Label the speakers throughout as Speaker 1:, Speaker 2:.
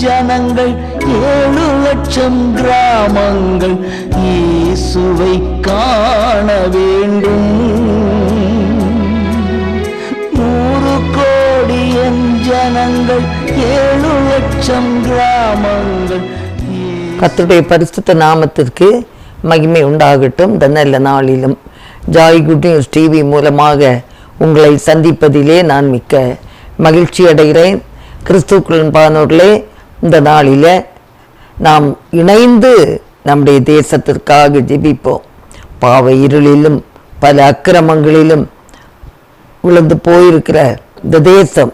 Speaker 1: ஜனங்கள் 7 லட்சம் கிராமங்கள் இயேசுவை காண வேண்டும். 100 கோடி ஜனங்கள் 7 லட்சம் கிராமங்கள்.
Speaker 2: கர்த்தருடைய பரிசுத்த நாமத்திற்கு மகிமை உண்டாகட்டும். இந்த நல்ல நாளிலும் ஜாய் குட் நியூஸ் டிவி மூலமாக உங்களை சந்திப்பதிலே நான் மிக்க மகிழ்ச்சி அடைகிறேன். கிறிஸ்துவுக்குள் அன்பானவர்களே, இந்த நாளில் நாம் இணைந்து நம்முடைய தேசத்திற்காக ஜெபிப்போம். பாவ இருளிலும் பல அக்கிரமங்களிலும் விழுந்து போயிருக்கிற இந்த தேசம்,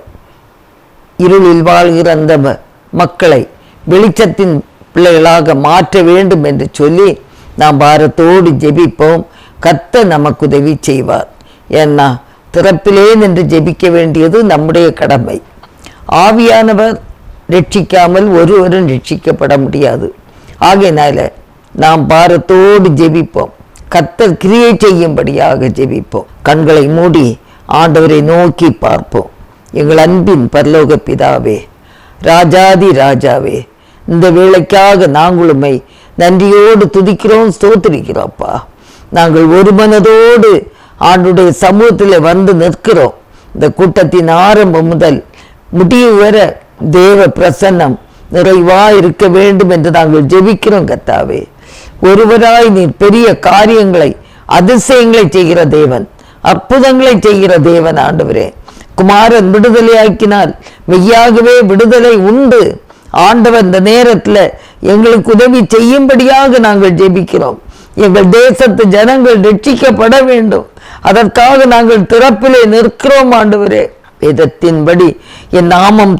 Speaker 2: இருளில் வாழ்கிற அந்த மக்களை வெளிச்சத்தின் பிள்ளைகளாக மாற்ற வேண்டும் என்று சொல்லி நாம் பாரத்தோடு ஜெபிப்போம். கர்த்தர் நமக்கு உதவி செய்வார். ஏன்னா திறப்பிலே நின்று ஜெபிக்க வேண்டியது நம்முடைய கடமை. ஆவியானவர் ரட்சிக்காமல் ஒருவரும் ரட்சிக்கப்பட முடியாது. ஆகையினால நாம் பாரத்தோடு ஜெபிப்போம். கர்த்தர் கிரியை செய்யும்படியாக ஜெபிப்போம். கண்களை மூடி ஆண்டவரை நோக்கி பார்ப்போம். எங்கள் அன்பின் பரலோக பிதாவே, ராஜாதி ராஜாவே, இந்த வேளைக்காக நாங்களுமை நன்றியோடு துதிக்கிறோம், ஸ்தோத்திரிக்கிறோம்ப்பா. நாங்கள் ஒரு மனதோடு ஆண்டுடைய சமூகத்தில் வந்து நிற்கிறோம். இந்த கூட்டத்தின் ஆரம்பம் முதல் முடிவு வர தேவ பிரசன்னம் நிறைவா இருக்க வேண்டும் என்று நாங்கள் ஜெபிக்கிறோம். கர்த்தாவே, ஒருவராய் நீர் பெரிய காரியங்களை, அதிசயங்களை செய்கிற தேவன், அற்புதங்களை செய்கிற தேவன். ஆண்டவரே, குமாரன் விடுதலையாக்கினால் மெய்யாகவே விடுதலை உண்டு. ஆண்டவர் இந்த நேரத்தில் எங்களுக்கு உதவி செய்யும்படியாக நாங்கள் ஜெபிக்கிறோம். எங்கள் தேசத்து ஜனங்கள் ரட்சிக்கப்பட வேண்டும். அதற்காக நாங்கள் திறப்பிலே நிற்கிறோம். ஆண்டவரே, வேதத்தின்படி என் நாமம்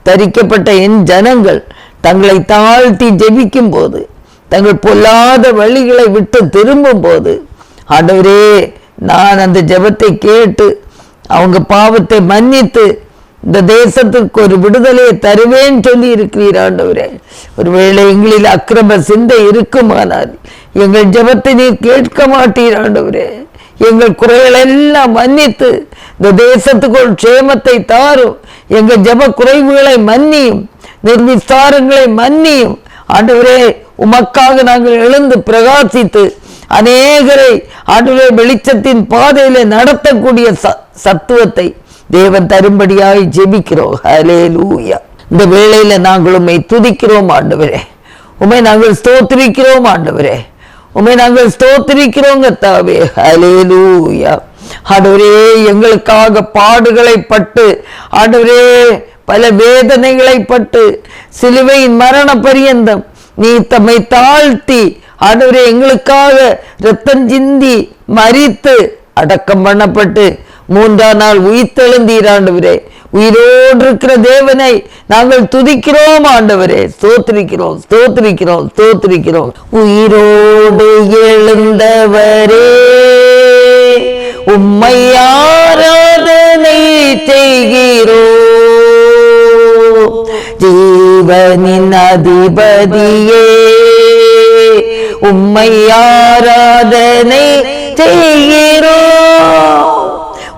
Speaker 2: தரிக்கப்பட்ட என் ஜனங்கள் தங்களை தாழ்த்தி ஜெபிக்கும் போது, தங்கள் பொல்லாத வழிகளை விட்டு திரும்பும் போது, ஆண்டவரே, நான் அந்த ஜெபத்தை கேட்டு அவங்க பாவத்தை மன்னித்து இந்த தேசத்திற்கு ஒரு விடுதலையை தருவேன் சொல்லி இருக்கிறீர். ஆண்டவரே, ஒருவேளை எங்களில் அக்கிரம சிந்தை இருக்குமானால் எங்கள் ஜெபத்தை நீர் கேட்க மாட்டீர். ஆண்டவரே, எங்கள் குறைகள் எல்லாம் மன்னித்து இந்த தேசத்துக்கு ஒரு க்ஷேமத்தை தாரும். எங்கள் ஜெப குறைவுகளை மன்னியும், நிர்விசாரங்களை மன்னியும். ஆண்டவரே, உமக்காக நாங்கள் எழுந்து பிரகாசித்து அநேகரை ஆண்டவரே வெளிச்சத்தின் பாதையில நடத்தக்கூடிய சத்துவத்தை தேவன் தரும்படியாய் ஜெபிக்கிறோம். ஹல்லேலூயா. இந்த வேளையில நாங்கள் உம்மை துதிக்கிறோம் ஆண்டவரே, உம்மை நாங்கள் ஸ்தோத்திரிக்கிறோம் ஆண்டவரே, உம்மை நாங்கள் ஸ்தோத்திரிக்கிறோம் கர்த்தாவே. ஹல்லேலூயா. ஆண்டவரே, எங்களுக்காக பாடுகளை பட்டு, ஆண்டவரே, பல வேதனைகளை பட்டு, சிலுவையின் மரண பரியந்தம் நீ தம்மை தாழ்த்தி, ஆண்டவரே, எங்களுக்காக இரத்தம் சிந்தி மரித்து அடக்கம் பண்ணப்பட்டு 3ஆம் நாள் உயிர்த்தெழுந்தீர். ஆண்டவரே, உயிரோடு இருக்கிற தேவனை நாங்கள் துதிக்கிறோம் ஆண்டவரே, ஸ்தோத்திரிக்கிறோம், ஸ்தோத்திரிக்கிறோம், ஸ்தோத்திரிக்கிறோம். உயிரோடு எழுந்தவரே, உம்மை ஆராதனை செய்கிறோம். ஜீவனின் அதிபதியே, உம்மை ஆராதனை செய்கிறோம்.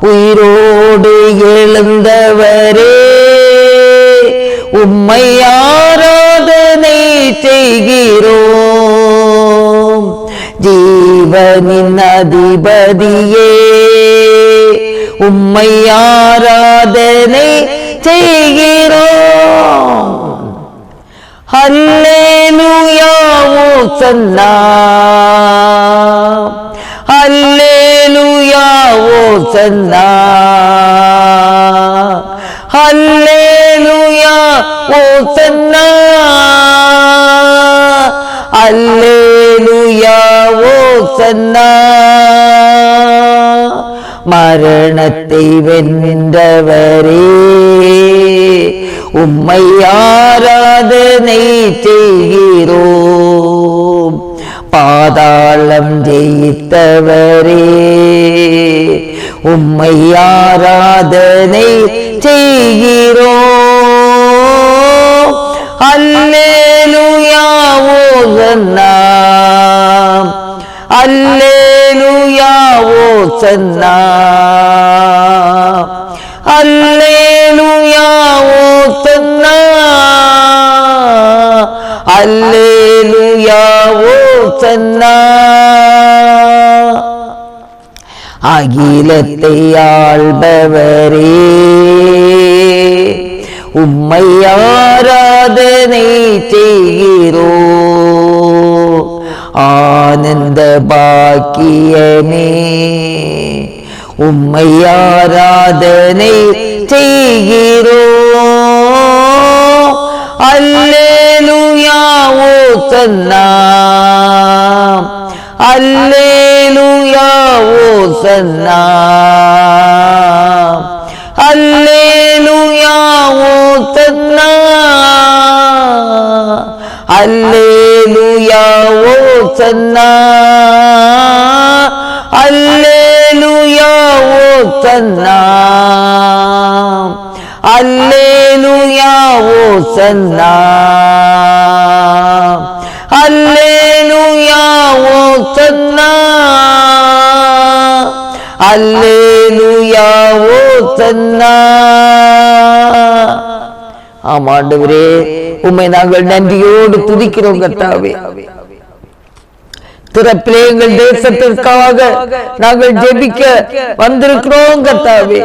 Speaker 2: உயிரோடு எழுந்தவரே, உம்மை ஆராதனை செய்கிறோம். ஜீவனின் அதிபதியே, உம்மை ஆராதனை செய்கிறோம். ஹல்லேலூயா, ஓசன்னா, ஹல்லேலூயா, ஓசன்னா, ஹல்லேலூயா, ஓசன்னா, ஹல்லேலூயா, ஓசன்னா. மரணத்தை வென்றவரே, உம்மை ஆராதனை செய்கிறோம். பாதாளம் ஜெயித்தவரே, உம்மை ஆராதனை செய்கிறோம். அல்லேலூயா, ஓசன்னா, அல்லேலூயா, ஓசன்னா, அல்லேலூயா ஓசன்னா அல்லேலூயா ஓசன்னா. அகிலத்தை ஆள்பவரே உம்மை ஆராதனை செய்கிறோ. ஆனந்த பாக்கியமே உம்மை ஆராதனை செய்கிறோ. அல்லேலூயா ஓசன்னா அல்லேலூயா ஓசன்னா அல்லேலூயா ஓசன்னா அல்லேலூயா ஓசன்னா அல்லேலூயா ஓசன்னா அல்லேலூயா ஓசன்னா அல்லேலூயா ஓசன்னா அல்லேலூயா ஓசன்னா. ஆம் ஆண்டவரே, உம்மை நாங்கள் நன்றியோடு துதிக்கிறோம் கர்த்தாவே. திறப்பிலே எங்கள் தேசத்திற்காக நாங்கள் ஜெபிக்க வந்திருக்கிறோம் கர்த்தாவே.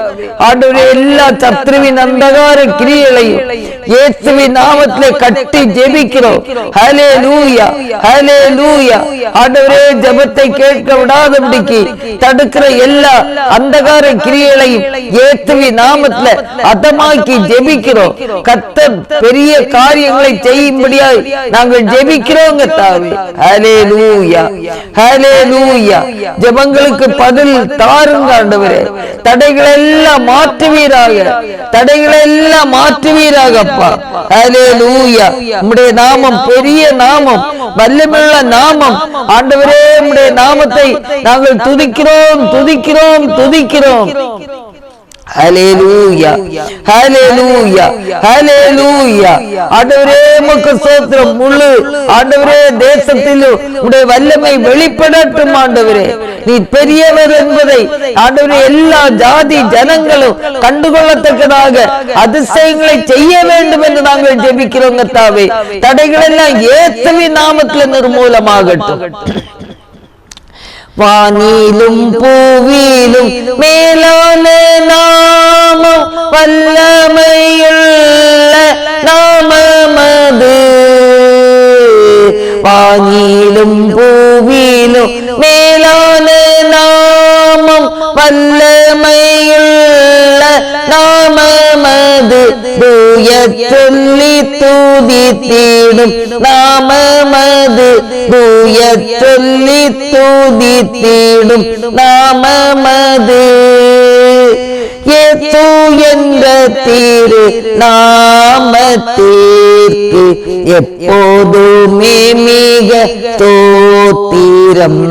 Speaker 2: ஆண்டவரே, எல்லா சத்ருவின் அந்தகார கிரியைகளையும் இயேசுவின் நாமத்திலே கட்டி ஜெபிக்கிறோம். ஹல்லேலூயா ஹல்லேலூயா. ஆண்டவரே, ஜெபத்தை கேட்க விடாதபடிக்கு தடுக்கிற எல்லா அந்தகார கிரியைகளையும் இயேசுவின் நாமத்திலே அதமாக்கி ஜெபிக்கிறோம். கர்த்தர் பெரிய காரியங்களை செய்யும்படியாய் நாங்கள் ஜெபிக்கிறோம் கர்த்தாவே. ஹல்லேலூயா ஹல்லேலூயா. ஜெபங்களுக்கு பதில் தாருங்க ஆண்டவரே. தடைகளை எல்லாம் மாற்றுவீராக, தடைகளை எல்லாம் மாற்றுவீராக அப்பா. ஹல்லேலூயா. உம்முடைய நாமம் பெரிய நாமம், வல்லமையுள்ள நாமம் ஆண்டவரே. உம்முடைய நாமத்தை நாங்கள் துதிக்கிறோம் துதிக்கிறோம் துதிக்கிறோம். ஹல்லேலூயா ஹல்லேலூயா ஹல்லேலூயா. ஆண்டவரே, உமக்கு ஸ்தோத்திரம். முழு ஆண்டவரே தேசத்திலும் உம்முடைய வல்லமை வெளிப்படட்டும் ஆண்டவரே. நீ பெரியவர் என்பதை ஆண்டவரே எல்லா ஜாதி ஜனங்களும் கண்டுகொள்ளத்தக்கதாக அதிசயங்களை செய்ய வேண்டும் என்று நாங்கள் ஜெபிக்கிறோம் கர்த்தாவே. தடைகள் எல்லாம் இயேசுவின் நாமத்தில் நிர்மூலமாகட்டும். வானிலும் பூவிலும் மேலான நாமம் வல்லமையுள்ள நாமமது. வானிலும் பூவிலும் மேலான நாமம் வல்லமையுள்ள நாமமது. தூய சொல்லி துதித்திடும் நாமமது. தூய சொல்லி துதித்திடும் நாமமது. இயேசு என்ற திரு நாமத்திற்கு எப்போதுமே மிக ஸ்தோத்திரம்.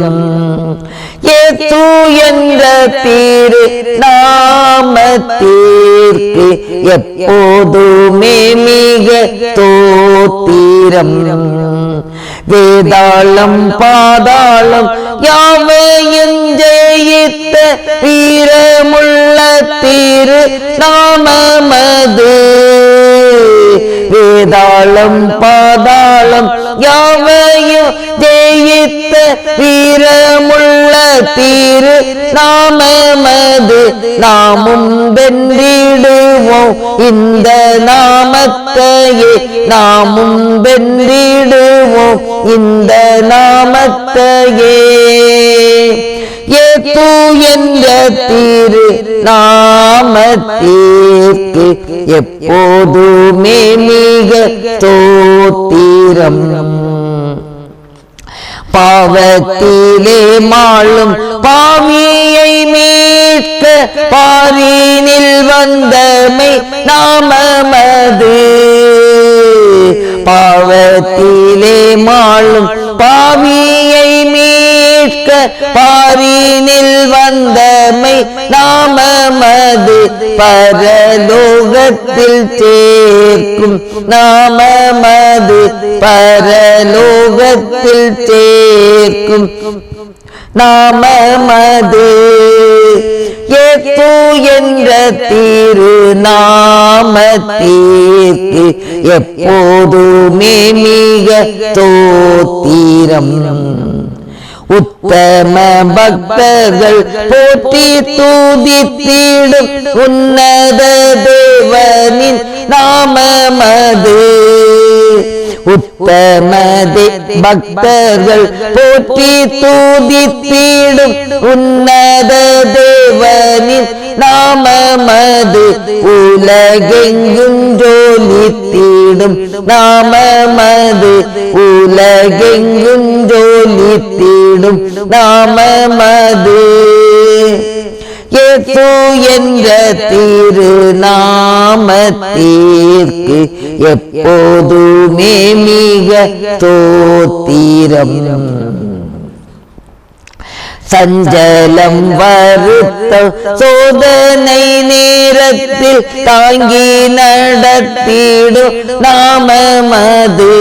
Speaker 2: இயேசு என்ற திரு நாமத்திற்கு எப்போதுமே மிக ஸ்தோத்திரம். வேதாளம் பாதாளம் யாவையும் ஜெயித்த வீரமுள்ள திரு நாமமது. வேதாளம் பாதாளம் யாவையும் ஜெயித்த வீரமுள்ள திரு நாமமது. நாமும் வென்றிடுவோம் இந்த நாமத்தையே, நாமும் வென்றிடுவோம் இந்த நாமத்தையே. இயேசு என்ற திரு நாமத்திற்கு எப்போதுமே மிக ஸ்தோத்திரம். பாவத்திலே மாளும் பாவியை மீட்க பாரினில் வந்தமை நாமமது. பாவத்திலே மாளும் பாவியை மீட்க பாரினில் வந்தமை நாமமது. பரலோகத்தில் சேர்க்கும் நாமமது. பரலோகத்தில் சேர்க்கும் நாமமது. இயேசு என்ற திரு நாமத்திற்கு எப்போதுமே மிக ஸ்தோத்திரம். உத்தம பக்தர்கள் போற்றி துதித்திடும் உன்னத தேவனின் நாமமது. உத்தம பக்தர்கள் போற்றி துதித்திடும் உன்னத தேவனின் நாமமது. உலகெங்கும் ஜொலித்திடும் நாமமது. உலகெங்கும் ஜொலித்திடும் நாமமது. இயேசு என்ற திரு நாமத்திற்கு எப்போதுமே மிக ஸ்தோத்திரம். சஞ்சலம் வருத்தம் சோதனை நேரத்தில் தாங்கி நடத்திடும் நாமமது.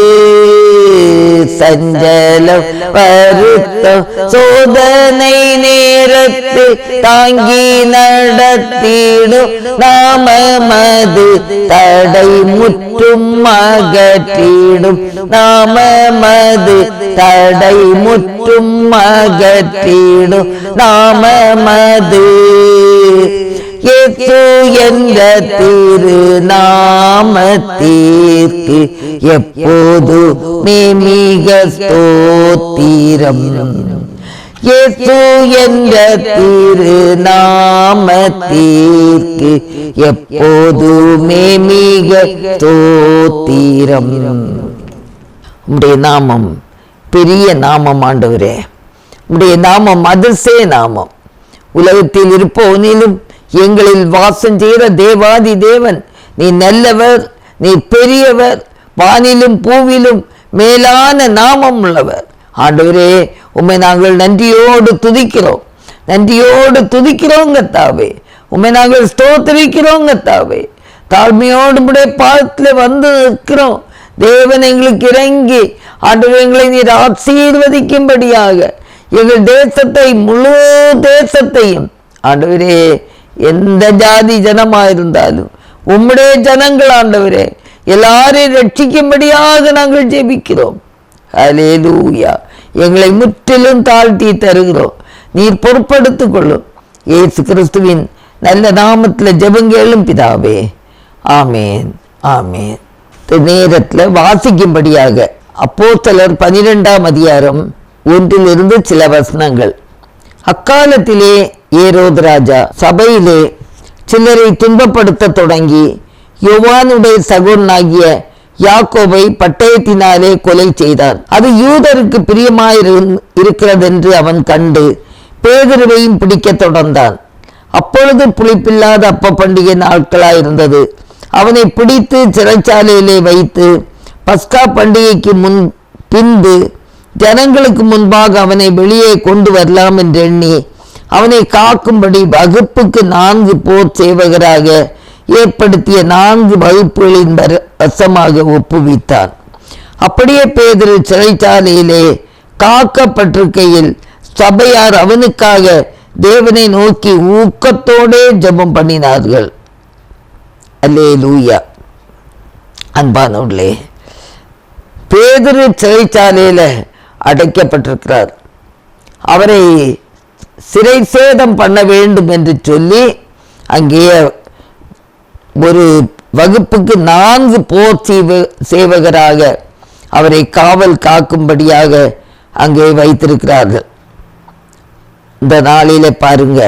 Speaker 2: சஞ்சலம் வருத்தம் சோதனை நேரத்தில் தாங்கி நடத்திடும் நாமமது. தடை முற்றும் அகற்றிடும் நாமமது. தடை முற்றும் அகற்றிடும் நாமமது. இயேசு என்ற திரு நாமத்திற்கு எப்போதுமே மிக ஸ்தோத்திரம். இயேசு என்ற திரு நாமத்திற்கு எப்போதுமே மிக ஸ்தோத்திரம். உம்முடைய நாமம் பெரிய நாமம் ஆண்டவரே. உம்முடைய நாமம் அதிசய நாமம். உலகத்தில் இருப்பவனிலும் எங்களில் வாசம் செய்கிற தேவாதி தேவன், நீ நல்லவர், நீ பெரியவர், வானிலும் பூவிலும் மேலான நாமம் உள்ளவர். ஆண்டவரே, உம்மை நாங்கள் நன்றியோடு துதிக்கிறோம், நன்றியோடு துதிக்கிறோம் கர்த்தாவே. உம்மை நாங்கள் ஸ்தோத்திரிக்கிறோம் கர்த்தாவே. தாழ்மையோடு உம்முடைய பாதத்தில் வந்து நிற்கிறோம். தேவன் எங்களுக்கு இறங்கி ஆண்டவரே எங்களை நீர் ஆசீர்வதிக்கும்படியாக எங்கள் தேசத்தை, முழு தேசத்தையும் ஆண்டவரே, எந்த ஜாதி ஜனமாயிருந்தாலும் உம்முடைய ஜனங்கள் ஆண்டவரே எல்லாரையும் ரட்சிக்கும்படியாக நாங்கள் ஜெபிக்கிறோம். ஹல்லேலூயா. எங்களை முற்றிலும் தாழ்த்தி தருகிறோம். நீர் பொறுப்படுத்திக் கொள்ளும். இயேசு கிறிஸ்துவின் நல்ல நாமத்தில் ஜெபங்கேளும் பிதாவே. ஆமேன், ஆமேன். நேரத்தில் வாசிக்கும்படியாக அப்போஸ்தலர் 12ஆம் அதிகாரம் 1 சில வசனங்கள். அக்காலத்திலே ஏரோது ராஜா சபையிலே சிலரை துன்பப்படுத்த தொடங்கி யோவானுடைய சகோதரனாகிய யாக்கோபை பட்டயத்தினாலே கொலை செய்தான். அது யூதருக்கு பிரியமாயிருக்கிறதென்று அவன் கண்டு பேதுருவையும் பிடிக்க தொடர்ந்தான். அப்பொழுது புளிப்பில்லாத அப்ப பண்டிகை நாட்களாயிருந்தது. அவனை பிடித்து சிறைச்சாலையிலே வைத்து பஸ்கா பண்டிகைக்கு பின்பு ஜனங்களுக்கு முன்பாக அவனை வெளியே கொண்டு வரலாம் என்று எண்ணி அவனை காக்கும்படி வகுப்புக்கு 4 போர் சேவகராக ஏற்படுத்திய 4 வகுப்புகளின் வசமாக ஒப்புவித்தான். அப்படியே பேதுரு சிறைச்சாலையிலே காக்கப்பட்டிருக்கையில் சபையார் அவனுக்காக தேவனை நோக்கி ஊக்கத்தோடே ஜெபம் பண்ணினார்கள். அல்லேலூயா. அன்பானவர்களே, பேதுரு சிறைச்சாலையில அடைக்கப்பட்டிருக்கிறார். அவரை சிறை சேதம் பண்ண வேண்டும் என்று சொல்லி அங்கே ஒரு வகுப்புக்கு 4 போர் சேவகராக அவரை காவல் காக்கும்படியாக அங்கே வைத்திருக்கிறார்கள். இந்த நாளில பாருங்க,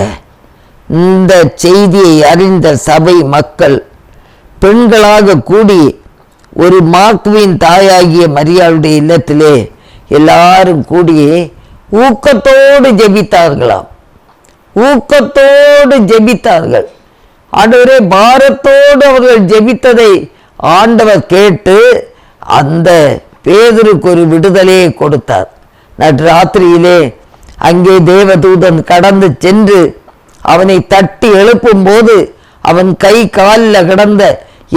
Speaker 2: இந்த செய்தியை அறிந்த சபை மக்கள் பெண்களாக கூடி ஒரு மார்க்குவின் தாயாகிய மரியாளுடைய இல்லத்திலே எல்லாரும் கூடி ஊக்கத்தோடு ஜெபித்தார்களாம். ஊக்கத்தோடு ஜெபித்தார்கள். ஆண்டவரே, பாரத்தோடு அவர்கள் ஜெபித்ததை ஆண்டவர் கேட்டு அந்த பேதுருக்கு ஒரு விடுதலையை கொடுத்தார். நடுராத்திரியிலே அங்கே தேவதூதன் கடந்து சென்று அவனை தட்டி எழுப்பும் போது அவன் கை காலில் கிடந்த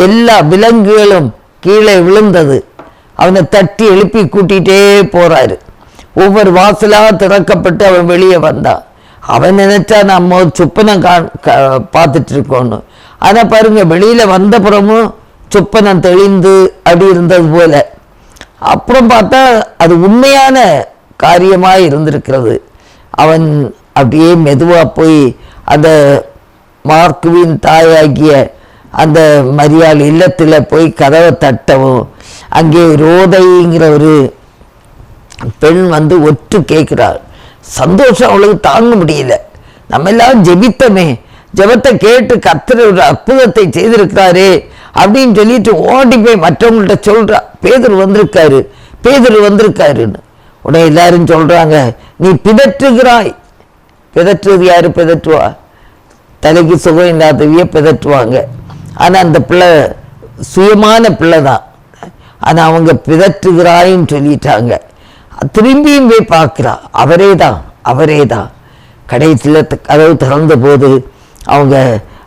Speaker 2: எல்லா விலங்குகளும் கீழே விழுந்தது. அவனை தட்டி எழுப்பி கூட்டிகிட்டே போறாரு. ஒவ்வொரு வாசலாக திறக்கப்பட்டு அவன் வெளியே வந்தான். அவன் நினைச்சா நம்ம சொப்பனம் பார்த்துட்டு இருக்கோன்னு. ஆனால் பாருங்க, வெளியில வந்த புறமும் சொப்பனம் தெளிந்து அப்படி இருந்தது போல. அப்புறம் பார்த்தா அது உண்மையான காரியமாக இருந்திருக்கிறது. அவன் அப்படியே மெதுவாக போய் அந்த மார்க்குவின் தாயாகிய அந்த மரியாள் இல்லத்தில் போய் கதவை தட்டவும், அங்கே ரோதைங்கிற ஒரு பெண் வந்து ஒற்று கேட்கிறாள். சந்தோஷம் அவளுக்கு தாங்க முடியல. நம்ம எல்லாம் ஜெபித்தமே, ஜெபத்தை கேட்டு கர்த்தர் ஒரு அற்புதத்தை செய்திருக்கிறாரே அப்படின்னு சொல்லிட்டு ஓடி போய் மற்றவங்கள்ட்ட சொல்றா, பேதுரு வந்திருக்காரு, பேதுரு வந்திருக்காருன்னு. உடனே எல்லாரும் சொல்றாங்க, நீ பிதற்றுகிறாய். பிதற்றுறது யாரு பிதற்றுவா? தலைக்கு சுகம் இல்லாதவிய பிதற்றுவாங்க. ஆனால் அந்த பிள்ளை சுயமான பிள்ளை தான். ஆனால் அவங்க பிதற்றுகிறாயின்னு சொல்லிட்டாங்க. திரும்பியும் போய் பார்க்குறா, அவரே தான், அவரே தான். கடைசியில் கதவு திறந்த போது அவங்க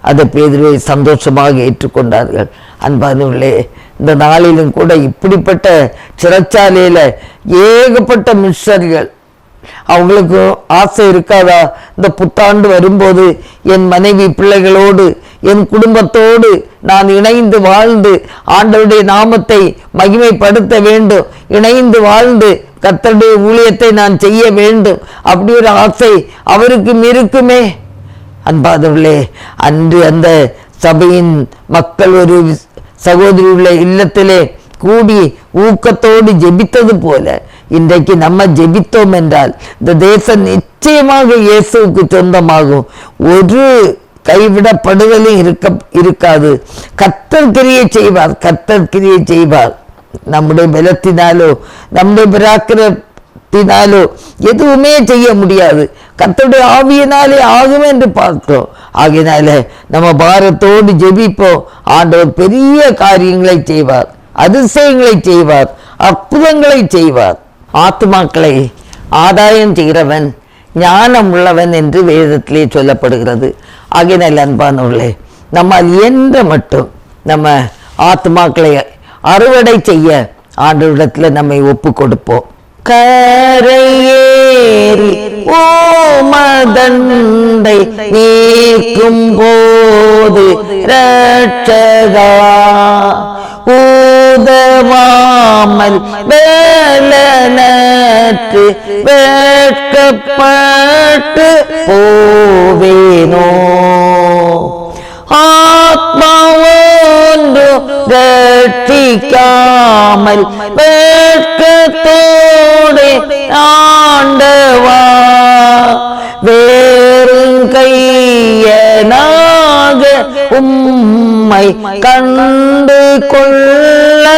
Speaker 2: அந்த பேதுருவை சந்தோஷமாக ஏற்றுக்கொண்டார்கள். அன்பானவர்களே, இந்த நாளிலும் கூட இப்படிப்பட்ட சிறைச்சாலையில் ஏகப்பட்ட மிஷனரிகள், அவங்களுக்கு ஆசை இருக்காதா? இந்த புத்தாண்டு வரும்போது என் மனைவி பிள்ளைகளோடு என் குடும்பத்தோடு நான் இணைந்து வாழ்ந்து ஆண்டவருடைய நாமத்தை மகிமைப்படுத்த வேண்டும், இணைந்து வாழ்ந்து கர்த்தருடைய ஊழியத்தை நான் செய்ய வேண்டும், அப்படி ஒரு ஆசை அவருக்கும் இருக்குமே. அன்பாதவர்களே, அன்று அந்த சபையின் மக்கள் ஒரு சகோதரியுள்ள இல்லத்திலே கூடி ஊக்கத்தோடு ஜெபித்தது போல இன்றைக்கு நம்ம ஜெபித்தோம் என்றால் இந்த தேசம் நிச்சயமாக இயேசுவுக்கு சொந்தமாகும். ஒரு கைவிடப்படுதலும் இருக்காது. கர்த்தர் கிரியை செய்வார், கர்த்தர் கிரியை செய்வார். நம்முடைய பலத்தினாலோ நம்முடைய பராக்கிரத்தினாலோ எதுவுமே செய்ய முடியாது. கர்த்தருடைய ஆவியினாலே ஆகும் என்று பார்க்கிறோம். ஆகையினால நம்ம பாரத்தோடு ஜெபிப்போம். ஆண்டவர் பெரிய காரியங்களை செய்வார், அதிசயங்களை செய்வார், அற்புதங்களை செய்வார். ஆத்துமாக்களை ஆதாயம் செய்கிறவன் ஞானம் உள்ளவன் என்று வேதத்திலே சொல்லப்படுகிறது. ஆகையினால் அன்பானவர்களே, நம்மால் இயன்ற மட்டும் நம்ம ஆத்துமாக்களை அறுவடை செய்ய ஆண்டவரிடத்தில் நம்மை ஒப்பு கொடுப்போம். கரையேறி ஓமதண்டை நீக்கும் போது ரட்சகா ஊதவாமல் வேலனற்று வெட்கப்பட்டு போவேனோ. ஆத்மா ஒன்று ரட்சிக்காமல் வெட்கத்தோடு ஆண்டவா வேறுங்கையனாக உம்மை கண்டு கொள்ளலாகுமாம்.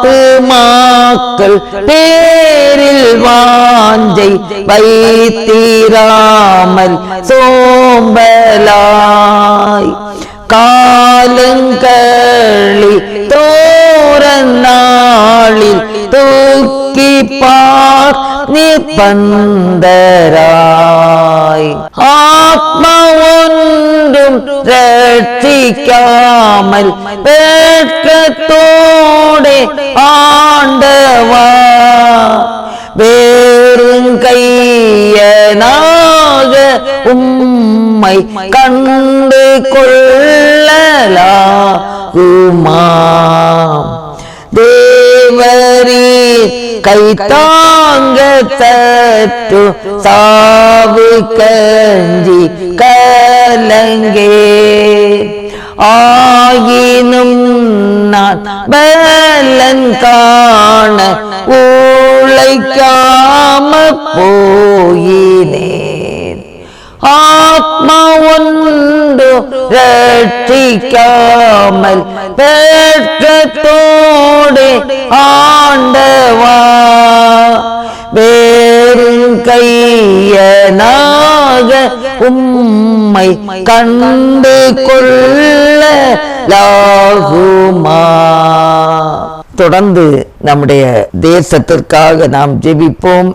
Speaker 2: ஆத்துமாக்கள் பேரில் வாஞ்சை வைத்தீராமல் சோம்பலாய் காலங்களி தோரநாளில் தூக்கி பார் நிபந்தராய். ஆத்மா ஒன்றும் ரட்சிக்காமல் வெட்கத்தோடு ஆண்டவா வேறுங்கையனாக உம்மை கண்டு கொள்ளலாகுமாம். தேவரீர் கைத்தாங்க சற்று சாவு கஞ்சி கலங்கே ஆகினும் நான் பலன் காண உழைக்காம போயினேன். ஆத்மா ஒன்று ரட்சிக்காமல் வெட்கத்தோடு ஆண்டவா வேறுங்கையனாக உம்மை கண்டு கொள்ளலாகுமா. தொடர்ந்து நம்முடைய தேசத்திற்காக நாம் ஜெபிப்போம்.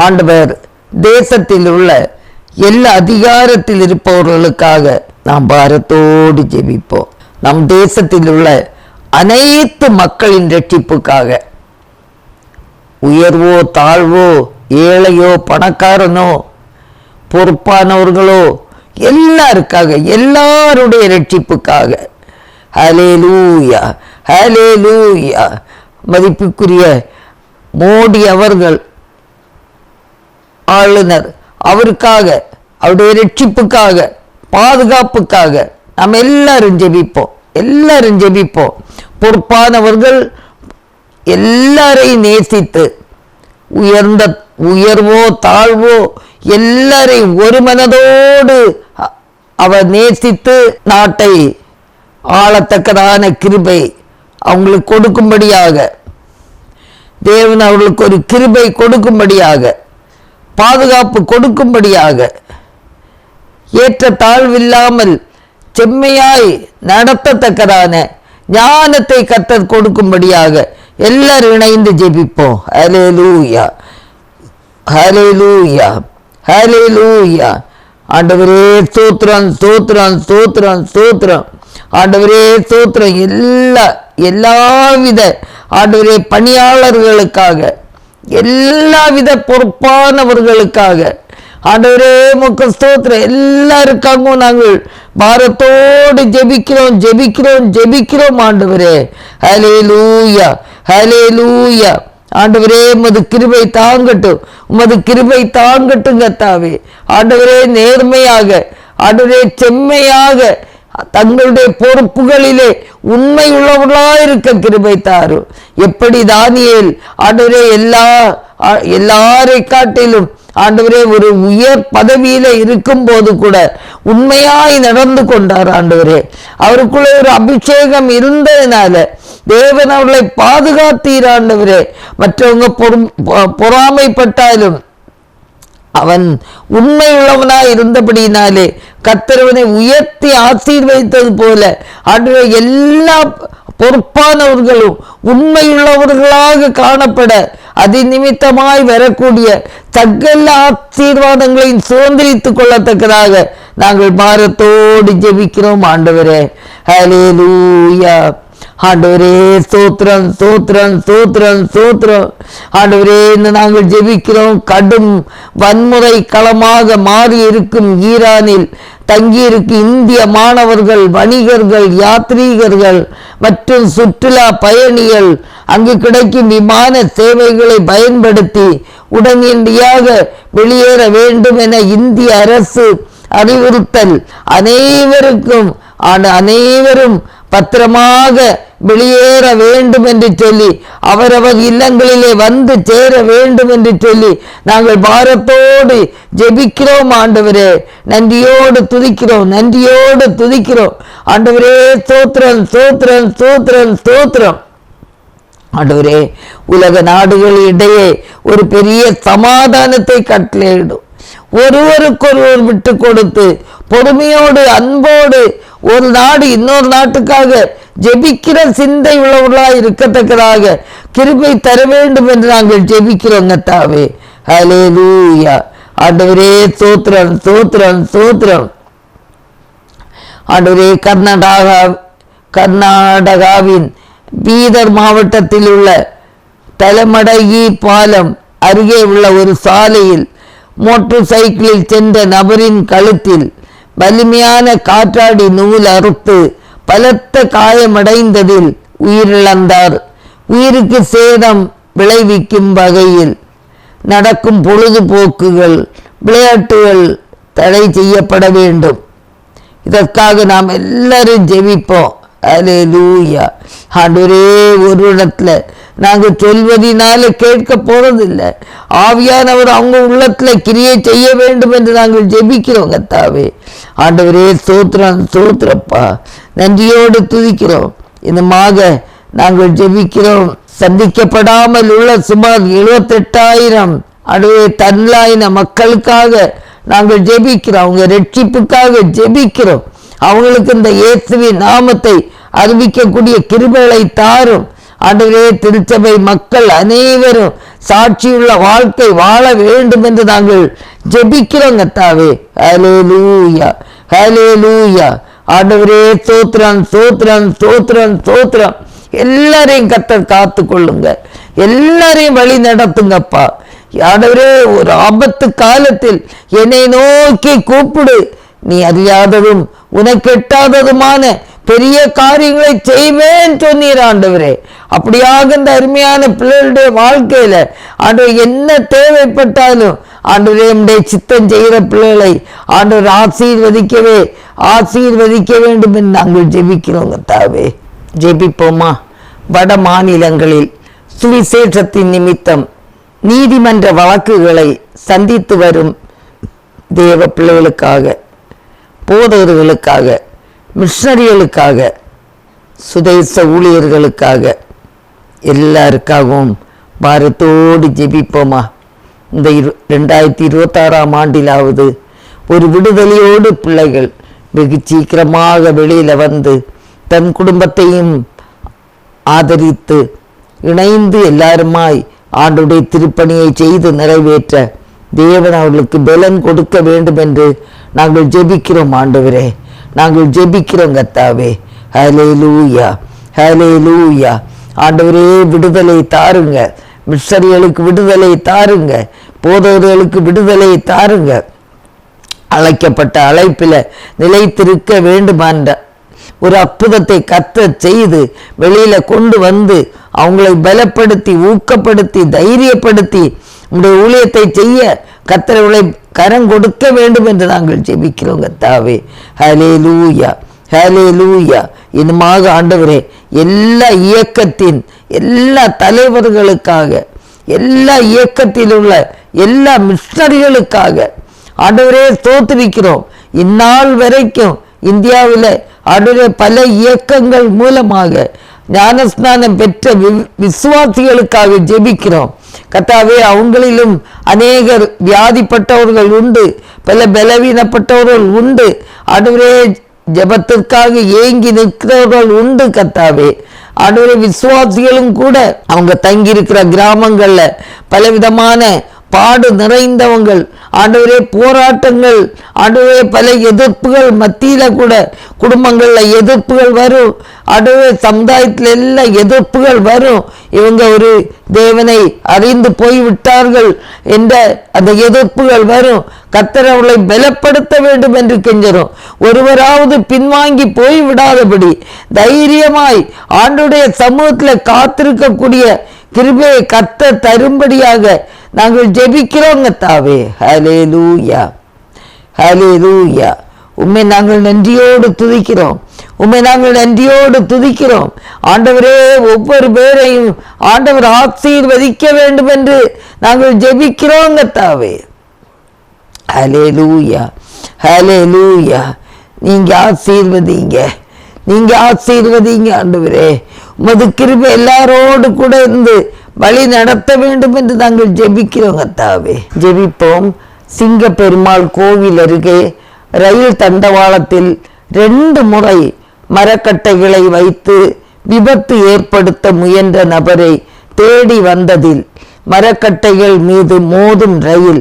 Speaker 2: ஆண்டவர் தேசத்தில் உள்ள எல்லா அதிகாரத்தில் இருப்பவர்களுக்காக நாம் பாரத்தோடு ஜெபிப்போம். நம் தேசத்தில் உள்ள அனைத்து மக்களின் ரட்சிப்புக்காக, உயர்வோ தாழ்வோ, ஏழையோ பணக்காரனோ, பொறுப்பானவர்களோ, எல்லாருக்காக, எல்லாருடைய ரட்சிப்புக்காக. ஹல்லேலூயா, ஹல்லேலூயா. மதிப்புக்குரிய மோடி அவர்கள் ஆளுநர், அவருக்காக, அவருடைய ரட்சிப்புக்காக, பாதுகாப்புக்காக நாம் எல்லாரும் ஜெபிப்போம், எல்லாரும் ஜெபிப்போம். பொறுப்பானவர்கள் எல்லாரையும் நேசித்து, உயர்வோ தாழ்வோ எல்லாரையும் ஒரு மனதோடு அவர் நேசித்து நாட்டை ஆளத்தக்கதான கிருபை அவங்களுக்கு கொடுக்கும்படியாக, தேவன் அவர்களுக்கு ஒரு கிருபை கொடுக்கும்படியாக, பாதுகாப்பு கொடுக்கும்படியாக, ஏற்ற தாழ்வில்லாமல் செம்மையாய் நடத்தத்தக்கதான ஞானத்தை கர்த்தர் கொடுக்கும்படியாக எல்லாரும் இணைந்து ஜெபிப்போம். ஹல்லேலூயா, ஹல்லேலூயா, ஹல்லேலூயா. ஆண்டவரே ஸ்தோத்திரம், ஸ்தோத்திரம், ஸ்தோத்திரம், ஸ்தோத்திரம். ஆண்டவரே ஸ்தோத்திரம். எல்லாவித ஆண்டவரே பணியாளர்களுக்காக, எல்லாவித பொறுப்பானவர்களுக்காக ஆண்டவரே உமக்கு ஸ்தோத்திரம். எல்லாருக்காகவும் நாங்கள் பாரத்தோடு ஜெபிக்கிறோம், ஜெபிக்கிறோம், ஜெபிக்கிறோம் ஆண்டவரே. ஹல்லேலூயா, ஹல்லேலூயா. ஆண்டவரே உமது கிருபை தாங்கட்டும், உமது கிருபை தாங்கட்டும் கர்த்தாவே. ஆண்டவரே நேர்மையாக, ஆண்டவரே செம்மையாக தங்களுடைய பொறுப்புகளிலே உண்மை உள்ளவர்களாயிருக்க கிருபை தாரும். எப்படி தானியேல் ஆண்டவரே எல்லாரை காட்டிலும் ஆண்டவரே ஒரு உயர் பதவியில இருக்கும் போது கூட உண்மையாய் நடந்து கொண்டார் ஆண்டவரே. அவருக்குள்ள ஒரு அபிஷேகம் இருந்ததுனால தேவன் அவர்களை பாதுகாத்தீர் ஆண்டவரே. மற்றவங்க பொறாமைப்பட்டாலும் அவன் உண்மை உள்ளவனாய் இருந்தபடினாலே கர்த்தரவனை உயர்த்தி ஆசீர்வதித்தது போல ஆண்டவரே எல்லா பொறுப்பானவர்களும் உண்மையுள்ளவர்களாக காணப்பட அதி நிமித்தமாய் வரக்கூடிய சகல ஆசீர்வாதங்களையும் சுதந்திரித்துக் கொள்ளத்தக்கதாக நாங்கள் பாரத்தோடு ஜெபிக்கிறோம் ஆண்டவரே. ஹல்லேலூயா. ஆண்டவரே ஸ்தோத்திரம், ஸ்தோத்திரம், ஸ்தோத்திரம், ஸ்தோத்திரம். ஆண்டவரே நாங்கள் ஜெபிக்கிறோம். கடும் வன்முறை களமாக மாறி இருக்கும் ஈரானில் தங்கியிருக்கும் இந்திய மாணவர்கள், வணிகர்கள், யாத்ரீகர்கள் மற்றும் சுற்றுலா பயணிகள் அங்கு கிடைக்கும் விமான சேவைகளை பயன்படுத்தி உடனடியாக வெளியேற வேண்டும் என இந்திய அரசு அறிவுறுத்தல். அனைவரும் பத்திரமாக வெளியேற வேண்டும் என்று சொல்லி அவரவர் இல்லங்களிலே வந்து சேர வேண்டும் என்று சொல்லி நாங்கள் பாரத்தோடு ஜெபிக்கிறோம் ஆண்டவரே. நன்றியோடு துதிக்கிறோம், நன்றியோடு துதிக்கிறோம் ஆண்டவரே. ஸ்தோத்திரம், ஸ்தோத்திரம், ஸ்தோத்திரம், ஸ்தோத்திரம். ஆண்டவரே உலக நாடுகளிடையே ஒரு பெரிய சமாதானத்தை கட்டளையிடும். ஒருவருக்கொருவர் விட்டு கொடுத்து பொறுமையோடு அன்போடு ஒரு நாடு இன்னொரு நாட்டுக்காக ஜெபிக்கிற சிந்தை உள்ளவர்களாய் இருக்கத்தக்கதாக கிருபை தர வேண்டும் என்று நாங்கள் ஜெபிக்கிறோம் கர்த்தாவே. ஹல்லேலூயா. ஆண்டவரே ஸ்தோத்திரம், ஸ்தோத்திரம், ஸ்தோத்திரம். ஆண்டவரே கர்நாடகாவின் பீதர் மாவட்டத்தில் உள்ள தலைமடகி பாலம் அருகே உள்ள ஒரு சாலையில் மோட்டார் சைக்கிளில் சென்ற நபரின் கழுத்தில் வலிமையான காற்றாடி நூல் அறுத்து பலத்த காயமடைந்ததில் உயிரிழந்தார். உயிருக்கு சேதம் விளைவிக்கும் வகையில் நடக்கும் பொழுதுபோக்குகள், விளையாட்டுகள் தடை செய்யப்பட வேண்டும். இதற்காக நாம் எல்லாரும் ஜெபிப்போம். ஹல்லேலூயா. ஆண்டவரே ஒரு இடத்துல நாங்கள் சொல்வதினால கேட்க போறதில்லை. ஆவியானவர் அவங்க உள்ளத்துல கிரியை செய்ய வேண்டும் என்று நாங்கள் ஜெபிக்கிறோம் கர்த்தாவே. ஆண்டவரே ஸ்தோத்திரம், ஸ்தோத்திரப்பா. நன்றியோடு துதிக்கிறோம். இன்னமாக நாங்கள் ஜெபிக்கிறோம். சந்திக்கப்படாமல் உள்ள சுமார் 78,000 அடுவே தன்லாயின மக்களுக்காக நாங்கள் ஜெபிக்கிறோம். அவங்க ரட்சிப்புக்காக ஜெபிக்கிறோம். அவங்களுக்கு இந்த இயேசுவின் நாமத்தை அறிவிக்கக்கூடிய கிருபைகளை தாரும் ஆண்டவரே. திருச்சபை மக்கள் அனைவரும் சாட்சியுள்ள வாழ்க்கை வாழ வேண்டும் என்று நாங்கள் ஜெபிக்கிறோம் கர்த்தாவே. ஹல்லேலூயா, ஹல்லேலூயா. ஆண்டவரே ஸ்தோத்திரம், ஸ்தோத்திரம், ஸ்தோத்திரம், ஸ்தோத்திரம். எல்லாரையும் கர்த்தர் காத்து கொள்ளுங்க, எல்லாரையும் வழி நடத்துங்கப்பா. ஆண்டவரே, ஒரு ஆபத்து காலத்தில் என்னை நோக்கி கூப்பிடு, நீ அறியாததும் உனக்கு எட்டாததுமான பெரிய காரியங்களை செய்வேன் சொன்னீர் ஆண்டவரே. அப்படியாக இந்த அருமையான பிள்ளைகளுடைய வாழ்க்கையில ஆண்டவர் என்ன தேவைப்பட்டாலும் ஆண்டவரே நம்முடைய சித்தம் செய்கிற பிள்ளைகளை ஆண்டவர் ஆசீர்வதிக்க வேண்டும் என்று நாங்கள் ஜெபிக்கிறோங்க. தாவே, ஜெபிப்போமா. வட மாநிலங்களில் சுவிசேஷத்தின் நிமித்தம் நீதிமன்ற வழக்குகளை சந்தித்து வரும் தேவ பிள்ளைகளுக்காக, போதகர்களுக்காக, மிஷனரிகளுக்காக, சுதேச ஊழியர்களுக்காக, எல்லாருக்காகவும் பாரத்தோடு ஜெபிப்போமா. இந்த 2026 ஆண்டிலாவது ஒரு விடுதலையோடு பிள்ளைகள் வெகு சீக்கிரமாக வெளியில் வந்து தன் குடும்பத்தையும் ஆதரித்து இணைந்து எல்லாருமாய் ஆண்டுடைய திருப்பணியை செய்து நிறைவேற்ற தேவன் அவர்களுக்கு பலன் கொடுக்க வேண்டும் என்று நாங்கள் ஜெபிக்கிறோம். ஆண்டவரே, நாங்கள் ஜெபிக்கிறோம் கர்த்தாவே. ஹல்லேலூயா, ஹல்லேலூயா. ஆண்டவரே, விடுதலை தாருங்க, மிஷனரிகளுக்கு விடுதலை தாருங்க, போதகர்களுக்கு விடுதலை தாருங்க. அழைக்கப்பட்ட அழைப்பில் நிலைத்திருக்க வேண்டுமான்ற ஒரு அற்புதத்தை கர்த்தர் செய்து வெளியில கொண்டு வந்து அவங்களை பலப்படுத்தி, ஊக்கப்படுத்தி, தைரியப்படுத்தி உங்களுடைய ஊழியத்தை செய்ய கர்த்தர்களை கரம் கொடுக்க வேண்டும் என்று நாங்கள் ஜெபிக்கிறோம் கர்த்தாவே. ஹல்லேலூயா, ஹல்லேலூயா. இன்னுமாக ஆண்டவரே, எல்லா இயக்கத்தின் எல்லா தலைவர்களுக்காக, எல்லா இயக்கத்தில் உள்ள எல்லா மிஷனரிகளுக்காக ஆண்டவரே ஸ்தோத்திரிக்கிறோம். இந்நாள் வரைக்கும் இந்தியாவில் ஆண்டவரே பல இயக்கங்கள் மூலமாக ஞானஸ்நானம் பெற்ற விசுவாசிகளுக்காக ஜெபிக்கிறோம் கர்த்தாவே. அவங்களிலும் அநேகர் வியாதிப்பட்டவர்கள் உண்டு, பல பலவீனப்பட்டவர்கள் உண்டு ஆண்டவரே. ஜெபத்திற்காக ஏங்கி நிற்கிறவர்கள் உண்டு கர்த்தாவே. ஆண்டவரே, விசுவாசிகளும் கூட அவங்க தங்கி இருக்கிற கிராமங்கள்ல பலவிதமான பாடு நிறைந்தவங்கள் ஆண்டவரே, போராட்டங்கள் ஆண்டவரே, பல எதிர்ப்புகள் மத்தியில கூட குடும்பங்கள்ல எதிர்ப்புகள் வரும் ஆண்டவரே, சமுதாயத்தில் எல்லாம் எதிர்ப்புகள் வரும். இவங்க ஒரு தேவனை அறிந்து போய்விட்டார்கள் என்ற அந்த எதிர்ப்புகள் வரும். கர்த்தர் அவர்களை பலப்படுத்த வேண்டும் என்று கெஞ்சரும். ஒருவராவது பின்வாங்கி போய்விடாதபடி தைரியமாய் ஆண்டுடைய சமூகத்தில் காத்திருக்கக்கூடிய கிருபையை கர்த்தர் தரும்படியாக நாங்கள் ஜெபிக்கிறோம் கர்த்தாவே. ஹல்லேலூயா, ஹல்லேலூயா. உம்மை நாங்கள் நன்றியோடு துதிக்கிறோம், உம்மை நாங்கள் நன்றியோடு துதிக்கிறோம் ஆண்டவரே. ஒவ்வொரு பேரையும் ஆண்டவர் ஆசீர்வதிக்க வேண்டும் என்று நாங்கள் ஜெபிக்கிறோம் கர்த்தாவே. ஹல்லேலூயா, ஹல்லேலூயா. நீங்க ஆசீர்வதிங்க, நீங்க ஆசீர்வதிங்க ஆண்டவரே. உமது கிருபை எல்லாரோடு கூட இருந்து வழி நடத்த வேண்டும் என்று நாங்கள் ஜெபிக்கிறோம் கர்த்தாவே. ஜெபிப்போம். சிங்க பெருமாள் கோவில் அருகே ரயில் தண்டவாளத்தில் 2 முறை மரக்கட்டைகளை வைத்து விபத்து ஏற்படுத்த முயன்ற நபரை தேடி வந்ததில் மரக்கட்டைகள் மீது மோதும் ரயில்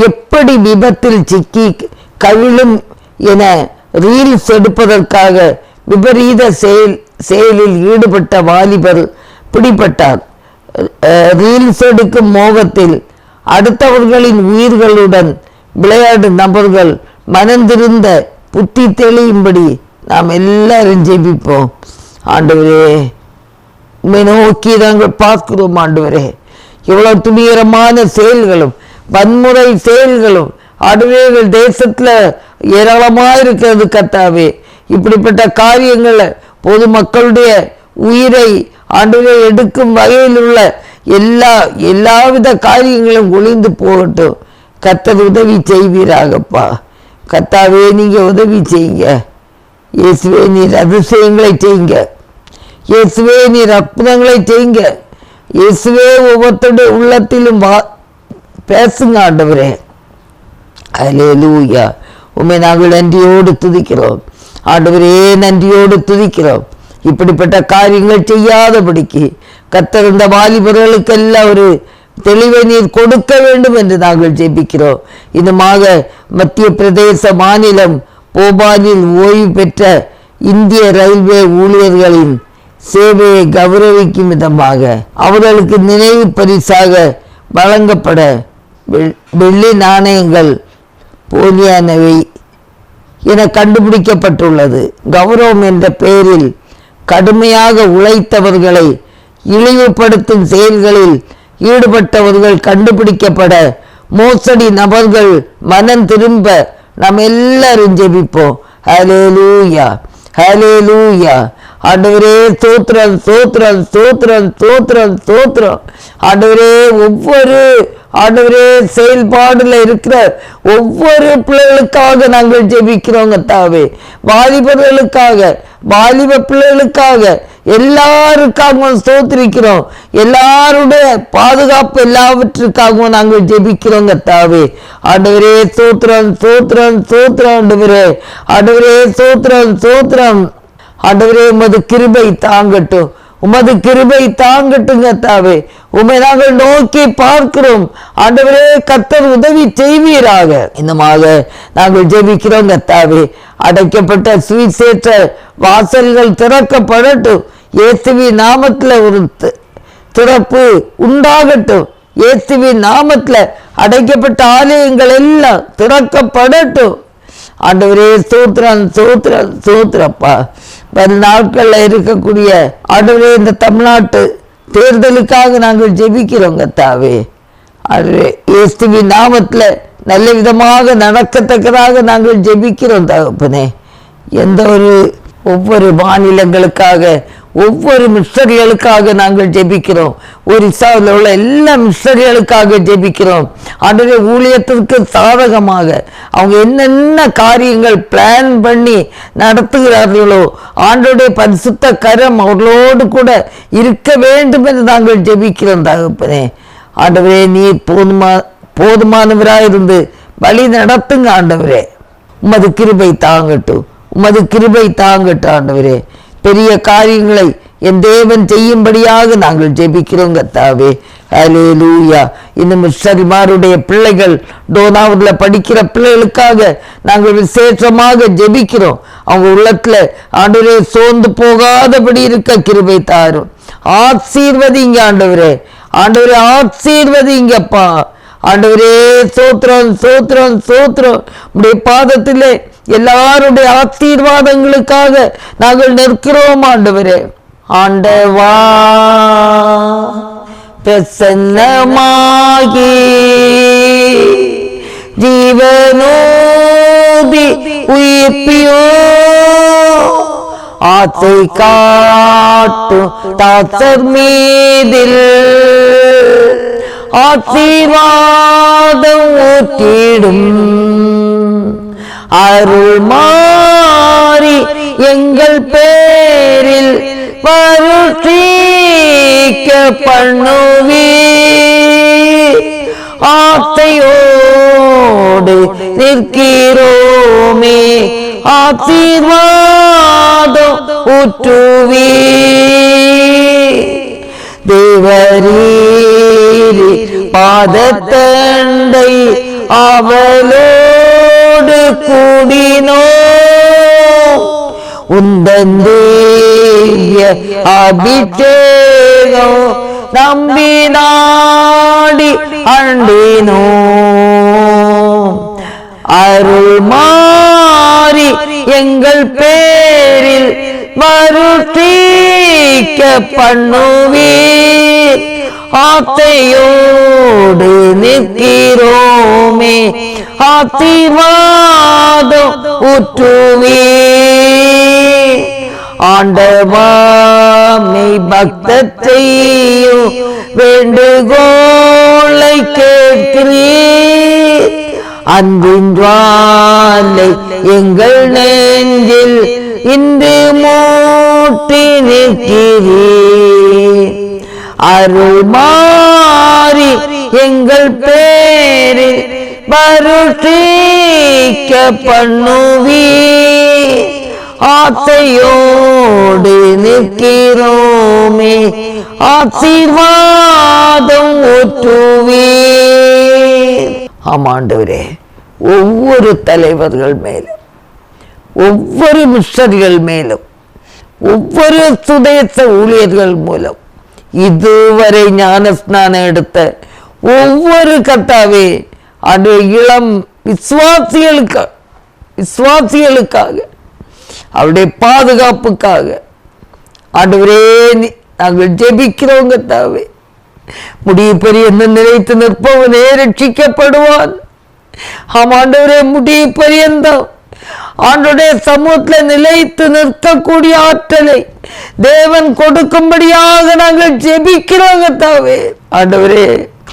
Speaker 2: எப்படி விபத்தில் சிக்கி கவிழும் என ரீல்ஸ் எடுப்பதற்காக விபரீத செயலில் ஈடுபட்ட வாலிபர் பிடிபட்டார். ரீல்ஸ் எடுக்கும் மோகத்தில் அடுத்தவர்களின் உயிர்களுடன் விளையாடும் நபர்கள் மனந்திருந்த புத்தி தெளியும்படி நாம் எல்லாரும் ஜெபிப்போம். ஆண்டவரே, உம்மை நோக்கி நாங்கள் பார்க்கிறோம் ஆண்டவரே. இவ்வளவு துணிகரமான செயல்களும் வன்முறை செயல்களும் ஆண்டவரே தேசத்துல ஏராளமாக இருக்கிறது கர்த்தாவே. இப்படிப்பட்ட காரியங்களை பொதுமக்களுடைய உயிரை ஆண்டவரே எடுக்கும் வகையில் உள்ள எல்லாவித காரியங்களும் ஒளிந்து போகட்டும். கர்த்தர் உதவி செய்வீராகப்பா. கர்த்தாவே, நீங்க உதவி செய்யுங்க. இயேசுவே, நீர் அதிசயங்களை செய்யுங்க. இயேசுவே, நீர் அற்புதங்களை செய்யுங்க. இயேசுவே, ஒவ்வொருத்தருடைய உள்ளத்திலும் பேசுங்க ஆண்டவரே. ஹல்லேலூயா. உம்மை நாங்கள் நன்றியோடு துதிக்கிறோம் ஆண்டவரே, நன்றியோடு துதிக்கிறோம். இப்படிப்பட்ட காரியங்கள் செய்யாதபடிக்கு கர்த்தர் இந்த வாலிபர்களுக்கெல்லாம் ஒரு தெளிவை நீர் கொடுக்க வேண்டும் என்று நாங்கள் ஜெபிக்கிறோம். இன்னுமாக மத்திய பிரதேச மாநிலம் போபாலில் ஓய்வு பெற்ற இந்திய ரயில்வே ஊழியர்களின் சேவையை கௌரவிக்கும் விதமாக அவர்களுக்கு நினைவு பரிசாக வழங்கப்பட வெள்ளி நாணயங்கள் போலியானவை என கண்டுபிடிக்கப்பட்டுள்ளது. கௌரவம் என்ற பெயரில் கடுமையாக உழைத்தவர்களை இழிவுபடுத்தும் செயல்களில் ஈடுபட்டவர்கள் கண்டுபிடிக்கப்பட மோசடி நபர்கள் மனம் திரும்ப நாம் எல்லாரும் ஜெபிப்போம். ஹல்லேலூயா, ஹல்லேலூயா. ஆண்டவரே ஸ்தோத்திரம், ஸ்தோத்திரம், ஸ்தோத்திரம், ஸ்தோத்திரம், ஸ்தோத்திரம். ஆண்டவரே ஆண்டவரே செயல்பாடுல இருக்கிற ஒவ்வொரு பிள்ளைகளுக்காக நாங்கள் ஜெபிக்கிறோங்க தாவே. வாலிபர்களுக்காக, வாலிப பிள்ளைகளுக்காக, எல்லாருக்காகவும் ஸ்தோத்திரிக்கிறோம். எல்லாருடைய பாதுகாப்பு எல்லாவற்றுக்காகவும் நாங்கள் ஜெபிக்கிறோங்க தாவே. ஆண்டவரே ஸ்தோத்திரம், ஸ்தோத்திரம், ஸ்தோத்திரம். ஆண்டவரே ஸ்தோத்திரம், ஸ்தோத்திரம். ஆண்டவரே உமது கிருபை தாங்கட்டும், உமது கிருபை தாங்கட்டுங்க தாவே. உம்மை நாங்கள் நோக்கி பார்க்கிறோம். ஆண்டவரே கர்த்தர் உதவி செய்வீராக. இன்னமாக நாங்கள் ஜெபிக்கிறோம் கர்த்தாவே. அடைக்கப்பட்ட சுவிசேஷ வாசல்கள் திறக்கப்படட்டும். இயேசுவின் நாமத்துல ஒரு திறப்பு உண்டாகட்டும். இயேசுவின் நாமத்துல அடைக்கப்பட்ட ஆலயங்கள் எல்லாம் திறக்கப்படட்டும். ஆண்டவரே ஸ்தோத்திரம், ஸ்தோத்திரம், ஸ்தோத்திரப்பா. வரும் நாட்கள்ல இருக்கக்கூடிய ஆண்டவரே இந்த தமிழ்நாட்டு தேர்தலுக்காக நாங்கள் ஜெபிக்கிறோங்க தாவே. ஆண்டவரே இயேசுவின் நாமத்துல நல்ல விதமாக நடக்கத்தக்கதாக நாங்கள் ஜெபிக்கிறோம் தகப்பனே. ஒவ்வொரு மாநிலங்களுக்காக, ஒவ்வொரு மிஷனரிகளுக்காக நாங்கள் ஜெபிக்கிறோம். ஒரிசாவில் உள்ள எல்லா மிஷனரிகளுக்காக ஜெபிக்கிறோம். ஆண்டவரே ஊழியத்திற்கு சாதகமாக அவங்க என்னென்ன காரியங்கள் பிளான் பண்ணி நடத்துகிறார்களோ ஆண்டவருடைய பரிசுத்த கரம் அவர்களோடு கூட இருக்க வேண்டும் என்று நாங்கள் ஜெபிக்கிறோம் தகப்பனே. ஆண்டவரே நீர் போதுமானவராயிருந்து வழி நடத்துங்க ஆண்டவரே. உமது கிருபை தாங்கட்டும், உமது கிருபை தாங்கட்டும் ஆண்டவரே. பெரிய காரியங்களை என் தேவன் செய்யும்படியாக நாங்கள் ஜெபிக்கிறோம் கர்த்தாவே. ஹல்லேலூயா. இன்னும் மிஷனரிமாருடைய பிள்ளைகள் டோனாவுல படிக்கிற பிள்ளைகளுக்காக நாங்கள் விசேஷமாக ஜெபிக்கிறோம். அவங்க உள்ளத்துல ஆண்டவரே சோர்ந்து போகாதபடி இருக்க கிருபை தாரும். ஆசீர்வதிங்க ஆண்டவரே, ஆண்டவரே ஆசீர்வதிங்கப்பா. ஆண்டவரே ஸ்தோத்திரம், ஸ்தோத்திரம், ஸ்தோத்திரம். உடைய பாதத்திலே எல்லாருடைய ஆசீர்வாதங்களுக்காக நாங்கள் நிற்கிறோம் ஆண்டவரே. ஆண்டவா பிரசன்னமாகி ஜீவனோதி உயிர்ப்பியோ ஆசை காட்டும் தாசர் மீதில் ஆசீர்வாதம் ஊற்றிடும் அருள் மாறி எங்கள் பேரில் வருஷிக்க பண்ணுவி ஆசையோடு நிற்கிறோமே ஆசீர்வாதம் ஊற்றுவி தேவரீரி பாதத்தண்டை அவளோடு கூடினோ உந்தன் தேவிய அபிஷேகம் நம்பி நாடி அண்டினோ அருள் மாறி எங்கள் பேரில் வருஷிக்க பண்ணுவீர் ஆசையோடு நிற்கிறோமே ஆசீர்வாதம் ஊற்றுவீர் ஆண்டவாமை பக்தத்தையும் வேண்டுகோளை கேட்கிறீர் அன்பின் ஜுவாலை எங்கள் நெஞ்சில் இன்று மூட்டி நிற்கிறீர் அருள் மாறி எங்கள் பேரில் வருஷிக்க பண்ணுவீர் ஆசையோடு நிற்கிறோமே ஆசீர்வாதம் ஊற்றுவீர். ஆமாண்டவரே, ஒவ்வொரு தலைவர்கள் மேலும் ஒவ்வொரு மிஷனரிகள் மேலும் ஒவ்வொரு சுதேச ஊழியர்கள் மூலம் இதுவரை ஞானஸ்நானம் எடுத்த ஒவ்வொரு கர்த்தாவே அது இளம் விசுவாசிகளுக்காக அவருடைய பாதுகாப்புக்காக ஆண்டவரே நாங்கள் ஜெபிக்கிறோம் கர்த்தாவே. முடிவு பெரிய நிலைத்து நிற்பவனே ரட்சிக்கப்படுவான். ஆண்டவரே முடிவு பரியந்தம் ஆண்டவருடைய சமூகத்துல நிலைத்து நிற்கக்கூடிய ஆற்றலை தேவன் கொடுக்கும்படியாக நாங்கள் ஜெபிக்கிறோம் கர்த்தாவே. ஆண்டவரே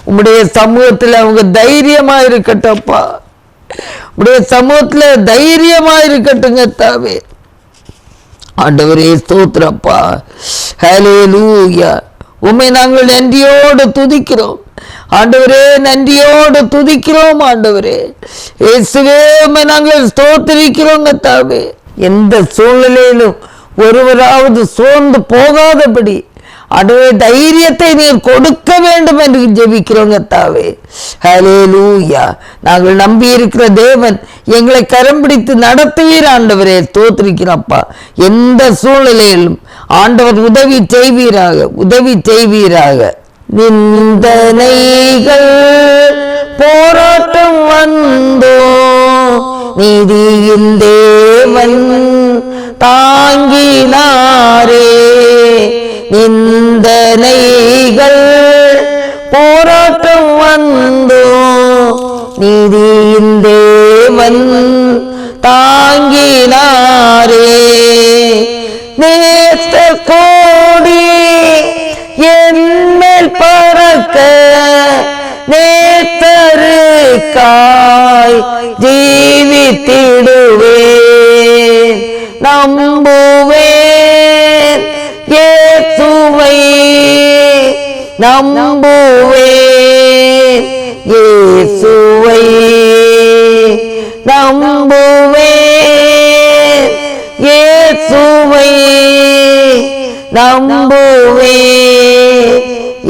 Speaker 2: உம்முடைய சமூகத்துல அவங்க தைரியமா இருக்கட்டப்பா. உடைய சமூகத்துல தைரியமா இருக்கட்டும் கர்த்தாவே. ஆண்டவரே ஸ்தோத்திரப்பா. ஹல்லேலூயா. உம்மை நாங்கள் நன்றியோடு துதிக்கிறோம் ஆண்டவரே, நன்றியோடு துதிக்கிறோம் ஆண்டவரே. இயேசுவே உம்மை நாங்கள் ஸ்தோத்திரிக்கிறோம் கர்த்தாவே. எந்த சூழ்நிலையிலும் ஒருவராவது சோர்ந்து போகாதபடி ஆண்டவரே தைரியத்தை நீர் கொடுக்க வேண்டும் என்று ஜெபிக்கிறோம் கர்த்தாவே. ஹல்லேலூயா. நாங்கள் நம்பி இருக்கிற தேவன் எங்களை கரம் பிடித்து நடத்துவீர் ஆண்டவரே. ஸ்தோத்திரிக்கிறப்பா. எந்த சூழ்நிலையிலும் ஆண்டவர் உதவி செய்வீராக. நிந்தனைகள் போராட்டம் வந்தோ நீதியின் தேவன் தாங்கினாரே. நிந்தனைகள் போராட்டம் வந்தோ நீதியின் தேவன் தாங்கினாரே. நேச கோடி என்மேல் பறக்க நேசருக்காய் ஜீவித்திடுவேன். நம்புவேன் இயேசுவை, நம்புவேன் இயேசுவை, நம்புவேன் இயேசுவை, நம்புவேன்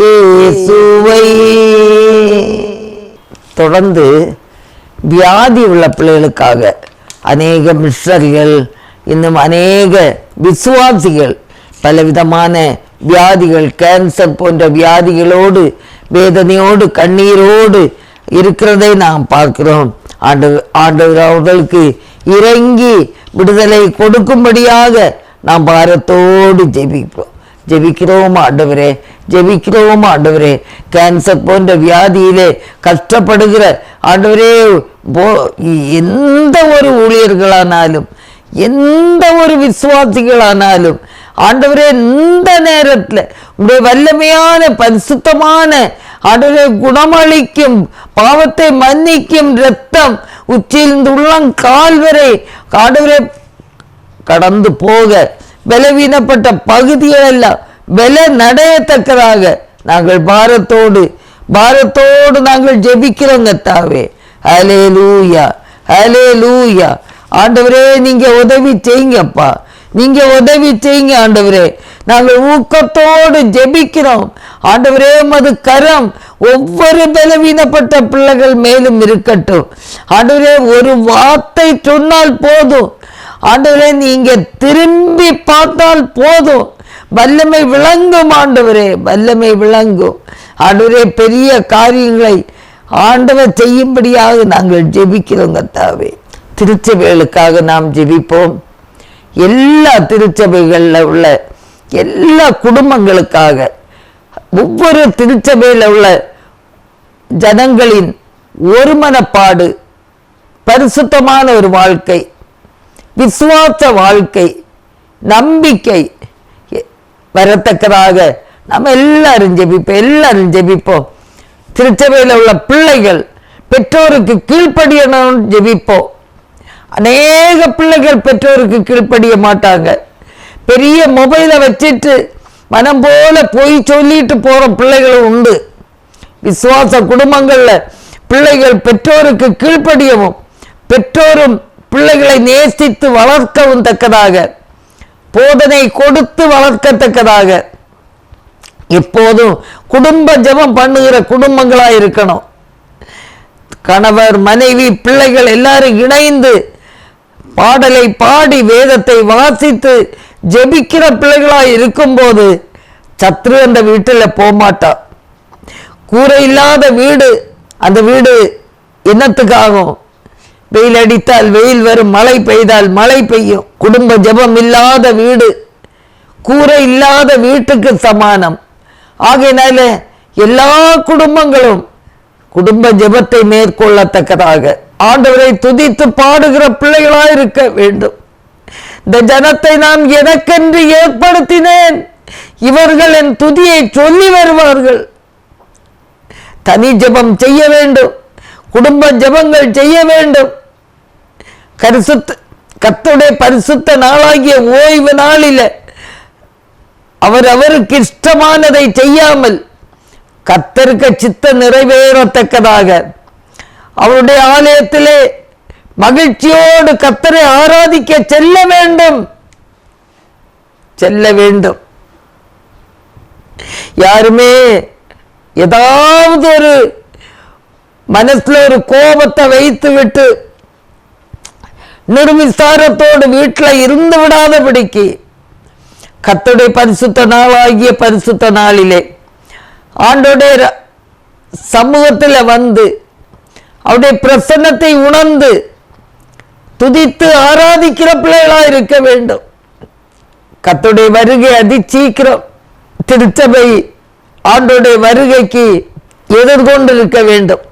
Speaker 2: இயேசுவை. தொடர்ந்து வியாதி உள்ள பிள்ளைகளுக்காக அநேக மிஷனரிகள், இன்னும் அநேக விசுவாசிகள் பலவிதமான வியாதிகள், கேன்சர் போன்ற வியாதிகளோடு வேதனையோடு கண்ணீரோடு இருக்கிறதை நாம் பார்க்கிறோம். ஆண்டவர் அவர்களுக்கு இறங்கி விடுதலை கொடுக்கும்படியாக நாம் பாரத்தோடு ஜெபிக்கிறோம் ஆண்டவரே. கேன்சர் போன்ற வியாதியிலே கஷ்டப்படுகிற ஆண்டவரே, எந்த ஒரு ஊழியர்களானாலும் எந்த ஒரு விசுவாசிகளானாலும் ஆண்டவரே, இந்த நேரத்தில் உடைய வல்லமையான பரிசுத்தமான ஆண்டவரே குணமளிக்கும் பாவத்தை மன்னிக்கும் இரத்தம் உச்சியிலிருந்து உள்ளங்கால் வரை ஆண்டவரே கடந்து போக பலவீனப்பட்ட பகுதிகள் எல்லாம் பல நடையத்தக்கதாக நாங்கள் பாரத்தோடு நாங்கள் ஜெபிக்கிறோம் கர்த்தாவே. ஹல்லேலூயா, ஹல்லேலூயா. ஆண்டவரே நீங்க உதவி செய்யுங்கப்பா, நீங்க உதவி செய்யுங்க ஆண்டவரே. நாங்கள் ஊக்கத்தோடு ஜெபிக்கிறோம் ஆண்டவரே. மது கரம் ஒவ்வொரு பலவீனப்பட்ட பிள்ளைகள் மேலும் இருக்கட்டும் ஆண்டவரே. ஒரு வார்த்தை சொன்னால் போதும் ஆண்டவரே, நீங்க திரும்பி பார்த்தால் போதும், வல்லமை விளங்கும் ஆண்டவரே, வல்லமை விளங்கும் ஆண்டவரே. பெரிய காரியங்களை ஆண்டவர் செய்யும்படியாக நாங்கள் ஜெபிக்கிறோம் கர்த்தாவே. திருச்சபைகளுக்காக நாம் ஜெபிப்போம். எல்லா திருச்சபைகளில் உள்ள எல்லா குடும்பங்களுக்காக, ஒவ்வொரு திருச்சபையில் உள்ள ஜனங்களின் ஒருமனப்பாடு, பரிசுத்தமான ஒரு வாழ்க்கை, விசுவாச வாழ்க்கை, நம்பிக்கை வரத்தக்கதாக நம்ம எல்லாரும் ஜெபிப்போம். திருச்சபையில் உள்ள பிள்ளைகள் பெற்றோருக்கு கீழ்ப்படியணும் ஜெபிப்போம். அநேக பிள்ளைகள் பெற்றோருக்கு கீழ்ப்படிய மாட்டாங்க. பெரிய மொபைலை வச்சுட்டு மனம் போல போய் சொல்லிட்டு போற பிள்ளைகளும் உண்டு. விசுவாச குடும்பங்கள்ல பிள்ளைகள் பெற்றோருக்கு கீழ்ப்படியவும், பெற்றோரும் பிள்ளைகளை நேசித்து வளர்க்கவும் தக்கதாக, போதனை கொடுத்து வளர்க்கத்தக்கதாக எப்போதும் குடும்ப ஜெபம் பண்ணுகிற குடும்பங்களா இருக்கணும். கணவர், மனைவி, பிள்ளைகள் எல்லாரும் இணைந்து பாடலை பாடி வேதத்தை வாசித்து ஜெபிக்கிற பிள்ளைகளாய் இருக்கும்போது சத்ரு அந்த வீட்டில் போகமாட்டான். கூரை இல்லாத வீடு, அந்த வீடு என்னத்துக்காகும்? வெயில் அடித்தால் வெயில் வரும், மழை பெய்தால் மழை பெய்யும். குடும்ப ஜெபம் இல்லாத வீடு கூரை இல்லாத வீட்டுக்கு சமானம். ஆகையினால எல்லா குடும்பங்களும் குடும்ப ஜெபத்தை மேற்கொள்ளத்தக்கதாக ஆண்டவரை துதித்து பாடுகிற பிள்ளைகளாய் இருக்க வேண்டும். இந்த ஜனத்தை நான் எனக்கென்று ஏற்படுத்தினேன், இவர்கள் என் துதியை சொல்லி வருவார்கள். தனி ஜெபம் செய்ய வேண்டும், குடும்ப ஜெபங்கள் செய்ய வேண்டும். கர்த்தருடைய பரிசுத்த நாளாகிய ஓய்வு நாளில் அவருக்கு இஷ்டமானதை செய்யாமல் கர்த்தருக்கு சித்தம் நிறைவேறத்தக்கதாக அவருடைய ஆலயத்திலே மகிழ்ச்சியோடு கர்த்தரை ஆராதிக்க செல்ல வேண்டும். யாருமே ஏதாவது ஒரு மனசுல ஒரு கோபத்தை வைத்து விட்டு நிர்விசாரத்தோடு வீட்டில் இருந்து விடாதபடிக்கு கர்த்தருடைய பரிசுத்த நாளாகிய பரிசுத்த நாளிலே ஆண்டோடைய சமூகத்தில் வந்து அவருடைய பிரசன்னத்தை உணர்ந்து துதித்து ஆராதிக்கிற பிள்ளைகளாக இருக்க வேண்டும். கர்த்தருடைய வருகை அதிசீக்கிரம். திருச்சபை ஆண்டோடைய வருகைக்கு எதிர்கொண்டு இருக்க வேண்டும்.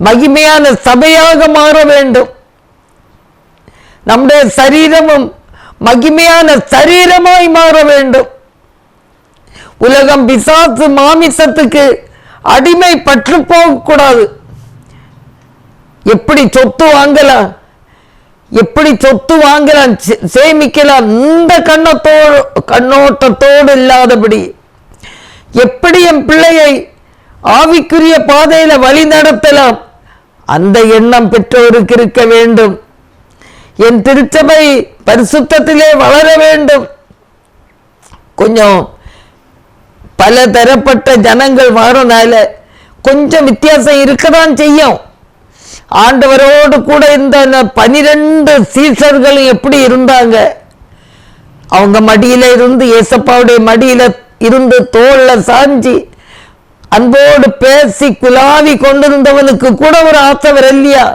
Speaker 2: மகிமையான சபையாக மாற வேண்டும். நம்முடைய சரீரமும் மகிமையான சரீரமாய் மாற வேண்டும். உலகம் பிசாசு மாமிசத்துக்கு அடிமை பற்று போகக்கூடாது. எப்படி சொத்து வாங்கலாம், சேமிக்கலாம், இந்த கண்ணோட்டத்தோடு இல்லாதபடி எப்படி என் பிள்ளையை ஆவிக்குரிய பாதையில வழி நடத்தலாம், அந்த எண்ணம் பெற்றோருக்கு இருக்க வேண்டும். என் திருச்சபை பரிசுத்தத்திலே வளர வேண்டும். கொஞ்சம் பல தரப்பட்ட ஜனங்கள் வாரனால கொஞ்சம் வித்தியாசம் இருக்கதான் செய்யும். ஆண்டவரோடு கூட இந்த 12 சீசர்களும் எப்படி இருந்தாங்க? அவங்க மடியில இருந்து, ஏசப்பாவுடைய மடியில இருந்து தோல்ல சாஞ்சி அன்போடு பேசி குலாவி கொண்டிருந்தவனுக்கு கூட ஒரு ஆசை வரலையா?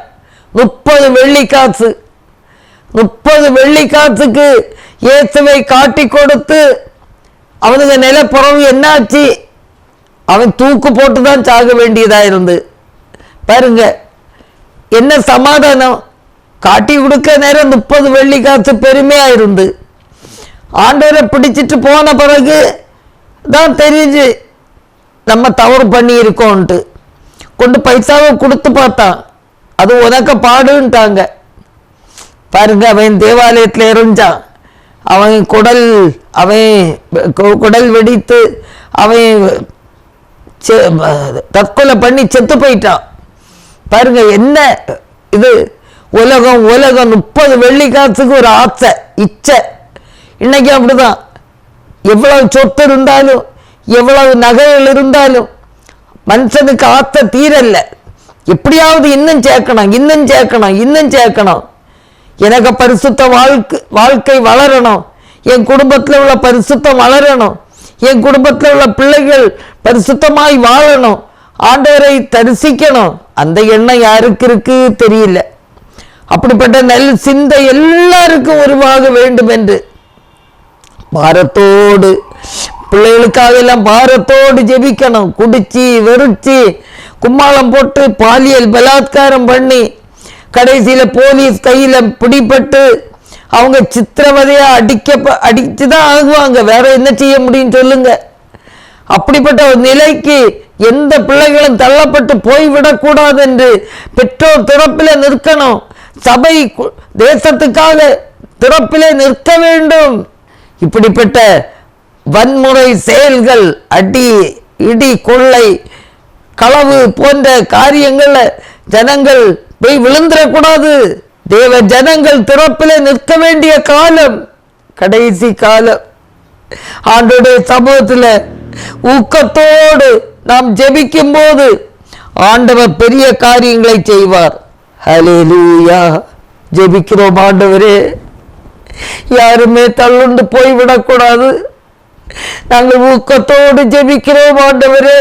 Speaker 2: 30 வெள்ளிக்காசு 30 வெள்ளிக்காசுக்கு இயேசுவை காட்டி கொடுத்து அவனுக்கு நிலப்புறவு என்னாச்சு? அவன் தூக்கு போட்டுதான் சாக வேண்டியதா இருந்து. பாருங்க என்ன சமாதானம். காட்டி கொடுக்க நேரம் 30 வெள்ளிக்காசு பெருமையா இருந்து ஆண்டவரை பிடிச்சிட்டு போன பிறகு தான் தெரிஞ்சு நம்ம தவறு பண்ணி இருக்கோன்ட்டு கொண்டு பைசாவை கொடுத்து பார்த்தான். அது உனக்கு பாடுன்ட்டாங்க. பாருங்க, அவன் தேவாலயத்தில் எரிஞ்சான். அவன் குடல் வெடித்து அவன் தற்கொலை பண்ணி செத்து போயிட்டான். பாருங்க என்ன இது உலகம். 30 வெள்ளிக்காசுக்கு ஒரு ஆசை, இச்சை. இன்னைக்கு அப்படிதான். எவ்வளவு சொத்து இருந்தாலும், எவ்வளவு நகைகள் இருந்தாலும் மனுஷனுக்கு ஆசை தீரல்ல. எப்படியாவது இன்னும் சேர்க்கணும். எனக்கு பரிசுத்த வாழ்க்கை வளரணும், என் குடும்பத்தில் உள்ள பரிசுத்தம் வளரணும், என் குடும்பத்தில் உள்ள பிள்ளைகள் பரிசுத்தமாய் வாழணும், ஆண்டவரை தரிசிக்கணும். அந்த எண்ணம் யாருக்கு இருக்கு தெரியல. அப்படிப்பட்ட நல் சிந்தை எல்லாருக்கும் உருவாக வேண்டும் என்று பாரத்தோடு, பிள்ளைகளுக்காக எல்லாம் பாரத்தோடு ஜெபிக்கணும். குடிச்சு வெறிச்சு கும்மாளம் போட்டு பாலியல் பலாத்காரம் பண்ணி கடைசியில போலீஸ் கையில பிடிபட்டு அவங்க சித்திரவதையா அடிச்சுதான் ஆகுவாங்க. வேற என்ன செய்ய முடியும் சொல்லுங்க? அப்படிப்பட்ட ஒரு நிலைக்கு எந்த பிள்ளைகளும் தள்ளப்பட்டு போய்விடக்கூடாது என்று பெற்றோர் திறப்பிலே நிற்கணும். சபை தேசத்துக்காக திறப்பிலே நிற்க வேண்டும். இப்படிப்பட்ட வன்முறை செயல்கள், அடி இடி கொள்ளை களவு போன்ற காரியங்கள்ல ஜனங்கள் போய் விழுந்துடக்கூடாது. தேவ ஜனங்கள் திறப்பிலே நிற்க வேண்டிய காலம், கடைசி காலம். ஆண்டோடைய சமூகத்தில் ஊக்கத்தோடு நாம் ஜெபிக்கும் போது ஆண்டவர் பெரிய காரியங்களை செய்வார். ஹல்லேலூயா. ஜெபிக்கிறோம். ஆண்டவரே, யாருமே தள்ளுண்டு போய்விடக்கூடாது. நாங்கள் ஊக்கத்தோடு ஜெபிக்கிறோம் ஆண்டவரே.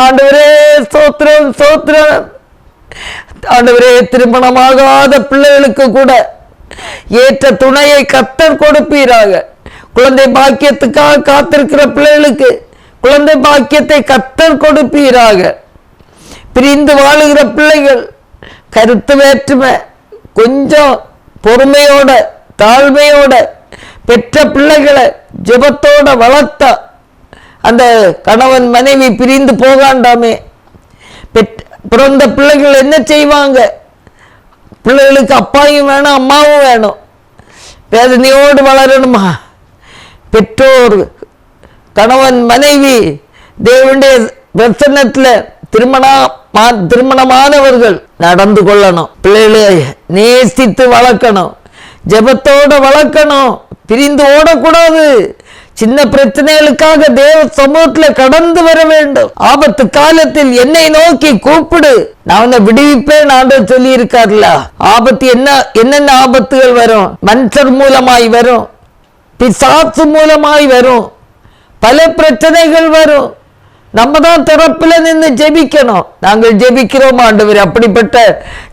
Speaker 2: ஆண்டவரே ஸ்தோத்திரம், ஸ்தோத்திரம். ஆண்டவரே, திருமணமாகாத பிள்ளைகளுக்கு கூட ஏற்ற துணையை கர்த்தர் கொடுப்பீராக. குழந்தை பாக்கியத்துக்காக காத்திருக்கிற பிள்ளைகளுக்கு குழந்தை பாக்கியத்தை கர்த்தர் கொடுப்பீராக. பிரிந்து வாழுகிற பிள்ளைகள் கருத்து வேற்றுமை கொஞ்சம் பொறுமையோட தாழ்மையோட பெற்ற பிள்ளைகளை ஜெபத்தோட வளர்த்தா அந்த கணவன் மனைவி பிரிந்து போகாண்டாமே. பிறந்த பிள்ளைகள் என்ன செய்வாங்க? பிள்ளைகளுக்கு அப்பாவும் வேணும் அம்மாவும் வேணும். வேதனையோடு வளரணுமா? பெற்றோர் கணவன் மனைவி தேவனுடைய பிரசன்னத்தில் திருமணமானவர்கள் நடந்து கொள்ளணும். பிள்ளைகளை நேசித்து வளர்க்கணும், ஜெபத்தோட வளர்க்கணும், பிரிந்து ஓடக்கூடாது. சின்ன பிரச்சனைகளுக்காக தேவ சமூகத்தில் கடந்து வர வேண்டும். ஆபத்து காலத்தில் என்னை நோக்கி கூப்பிடு, நான் உன்னை விடுவிப்பேன் ஆண்டவர் சொல்லி இருக்கார்ல. ஆபத்து என்னென்ன ஆபத்துகள் வரும்? மனுஷர் மூலமாய் வரும், பிசாசு மூலமாய் வரும், பல பிரச்சனைகள் வரும். நம்ம தான் தரப்பில் நின்று ஜெபிக்கணும். நாங்கள் ஜெபிக்கிறோம் ஆண்டவர். அப்படிப்பட்ட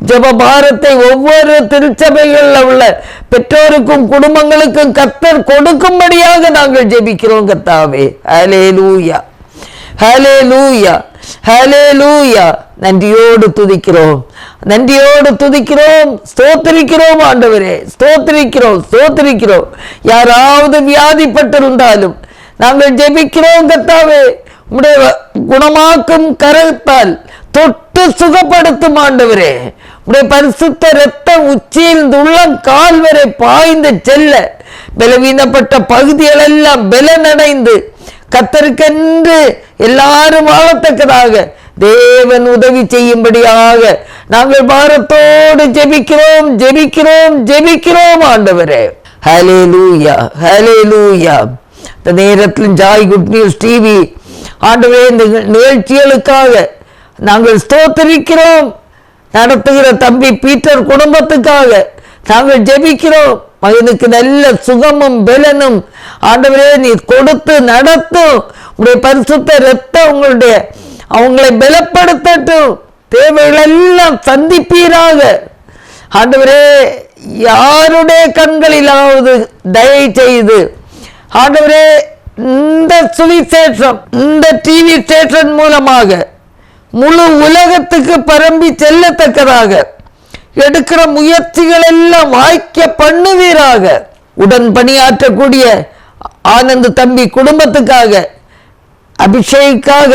Speaker 2: ஜெப பாரத்தை ஒவ்வொரு திருச்சபைகளில் உள்ள பெற்றோருக்கும் குடும்பங்களுக்கும் கர்த்தர் கொடுக்கும்படியாக நாங்கள் ஜெபிக்கிறோம் கர்த்தாவே. ஹல்லேலூயா, ஹல்லேலூயா, ஹல்லேலூயா. நன்றியோடு துதிக்கிறோம், நன்றியோடு துதிக்கிறோம், ஸ்தோத்திரிக்கிறோம் ஆண்டவரே, ஸ்தோத்திரிக்கிறோம், ஸ்தோத்திரிக்கிறோம். யாராவது வியாதிப்பட்டிருந்தாலும் நாங்கள் ஜெபிக்கிறோம் கர்த்தாவே. உம்முடைய குணமாக்கும் கரத்தால் தொட்டு சுகப்படுத்தும் ஆண்டவரே. உம்முடைய பரிசுத்த இரத்த உச்சியில் உள்ளம் கால் வரை பாய்ந்து செல்ல பலவீனப்பட்ட பகுதிகள் எல்லாம் பலனடைந்து கர்த்தருக்கென்று எல்லாரும் வாழத்தக்கதாக தேவன் உதவி செய்யும்படியாக நாங்கள் பாரத்தோடு ஜெபிக்கிறோம், ஜெபிக்கிறோம், ஜெபிக்கிறோம் ஆண்டவரே. ஹல்லேலூயா, ஹல்லேலூயா. இந்த நேரத்தில் ஜாய் குட் நியூஸ் டிவி ஆண்டவரே, இந்த நிகழ்ச்சிகளுக்காக நாங்கள் ஸ்தோத்திரிக்கிறோம். நடத்துகிற தம்பி பீட்டர் குடும்பத்துக்காக நாங்கள் ஜெபிக்கிறோம். மகனுக்கு நல்ல சுகமும் பலனும் ஆண்டவரே நீர் கொடுத்து நடத்தும். உங்களுடைய பரிசுத்த இரத்தம் அவங்களை பலப்படுத்தட்டும். தேவைகளெல்லாம் சந்திப்பீராக ஆண்டவரே. யாருடைய கண்களிலாவது தயை செய்து ஆண்டவரே இந்த சுவிசேஷம் இந்த டிவி ஸ்டேஷன் மூலமாக முழு உலகத்துக்கு பரம்பி செல்லத்தக்கதாக எடுக்கிற முயற்சிகள் எல்லாம் வாய்க்க பண்ணுவீராக. உடன் பணியாற்றக்கூடிய ஆனந்த் தம்பி குடும்பத்துக்காக அபிஷேக்காக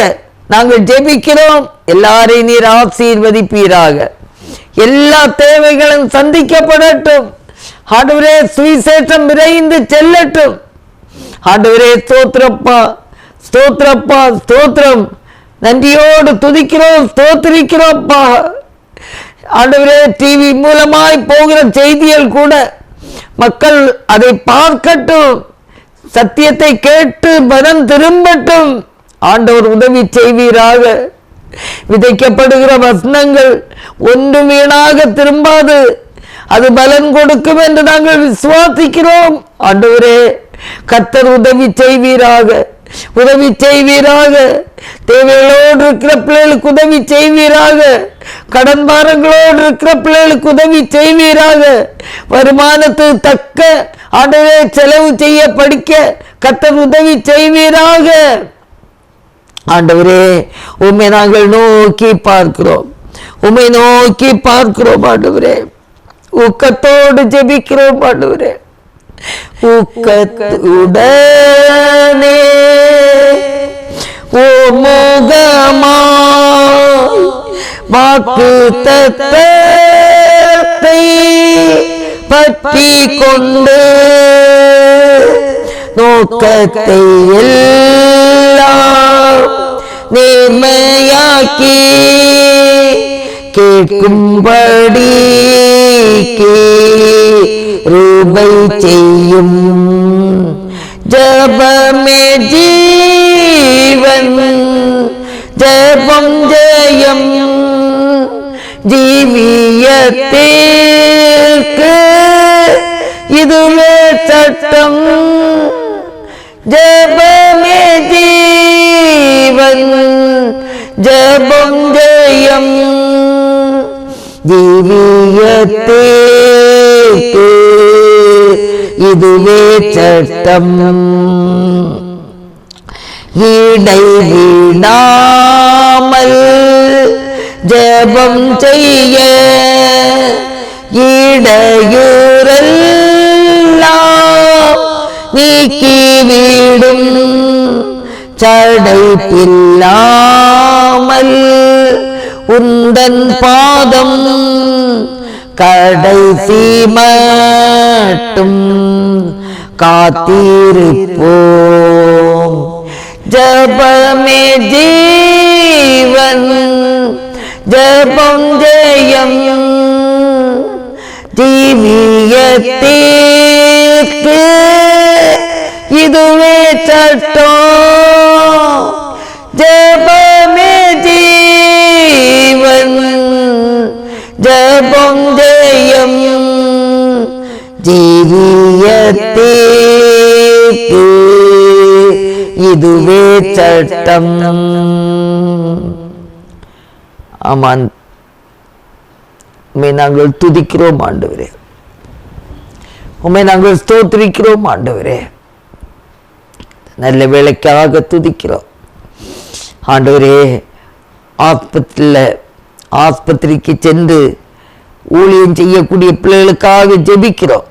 Speaker 2: நாங்கள் ஜெபிக்கிறோம். எல்லாரையும் நீர் ஆசீர்வதிப்பீராக. எல்லா தேவைகளும் சந்திக்கப்படட்டும் ஆண்டவரே. சுவிசேஷம் விரைந்து செல்லட்டும் ஆண்டவரே. ஸ்தோத்திரப்பா, ஸ்தோத்திரப்பா, ஸ்தோத்திரம். நன்றியோடு துதிக்கிறோம், ஸ்தோத்திரிக்கிறோம்ப்பா ஆண்டவரே. டிவி மூலமாய் போகிற செய்திகள் கூட மக்கள் அதை பார்க்கட்டும், சத்தியத்தை கேட்டு மனம் திரும்பட்டும். ஆண்டவர் உதவி செய்வீராக. விதைக்கப்படுகிற வசனங்கள் ஒன்று வீணாக திரும்பாது, அது பலன் கொடுக்கும் என்று நாங்கள் விசுவாசிக்கிறோம் ஆண்டவரே. கர்த்தர் உதவி செய்வீராக, உதவி செய்வீராக. தேவைகளோடு இருக்கிற பிள்ளைகளுக்கு உதவி செய்வீராக. கடன் பாரங்களோடு இருக்கிற பிள்ளைகளுக்கு உதவி செய்வீராக. வருமானத்துக்கு தக்க ஆண்டவரே செலவு செய்ய படிக்க கர்த்தர் உதவி செய்வீராக ஆண்டவரே. உம்மை நாங்கள் நோக்கி பார்க்கிறோம், உம்மை நோக்கி பார்க்கிறோம் ஆண்டவரே. ஊக்கத்தோடு ஜெபிக்கிறோம் ஆண்டவரே. ஊக்கத்துடனே ஓ முகமா வாக்கு தத்தத்தை பற்றி கொண்டு நோக்கத்தை எல்லாம் நேர்மையாக்கி கேட்கும்படி ரூபை செய்யும் ஜபமே ஜீவன், ஜபம் ஜெயம். ஜீவியத்திற்கு இதுவே சட்டம். ஜெபமே ஜீவன், ஜெபம் ஜெயம். ஜீவியத்தேக்கு இதுவே சட்டம். இடைவிடாமல் ஜெபம் செய்ய இடையூறெல்லாம் நீக்கிவிடும். சடைப்பில்லாமல் உந்தன் பாதம் கடைசி மட்டும் காத்திருப்போம். ஜெபமே ஜீவன், ஜெபம் ஜெயம். ஜீவியத்திற்கு இதுவே சட்டம். ஜெபமே ஜீவன், ஜெபம் ஜெயம். ஜீவியத்திற்கு இதுவே சட்டம். ஆமான், உம்மை நாங்கள் துதிக்கிறோம் ஆண்டவரே, உம்மை நாங்கள் ஸ்தோத்திரிக்கிறோம் ஆண்டவரே. நல்ல வேலைக்காக துதிக்கிறோம் ஆண்டவரே. ஆஸ்பத்திரிக்கு சென்று ஊழியம் செய்யக்கூடிய பிள்ளைகளுக்காக ஜெபிக்கிறோம்.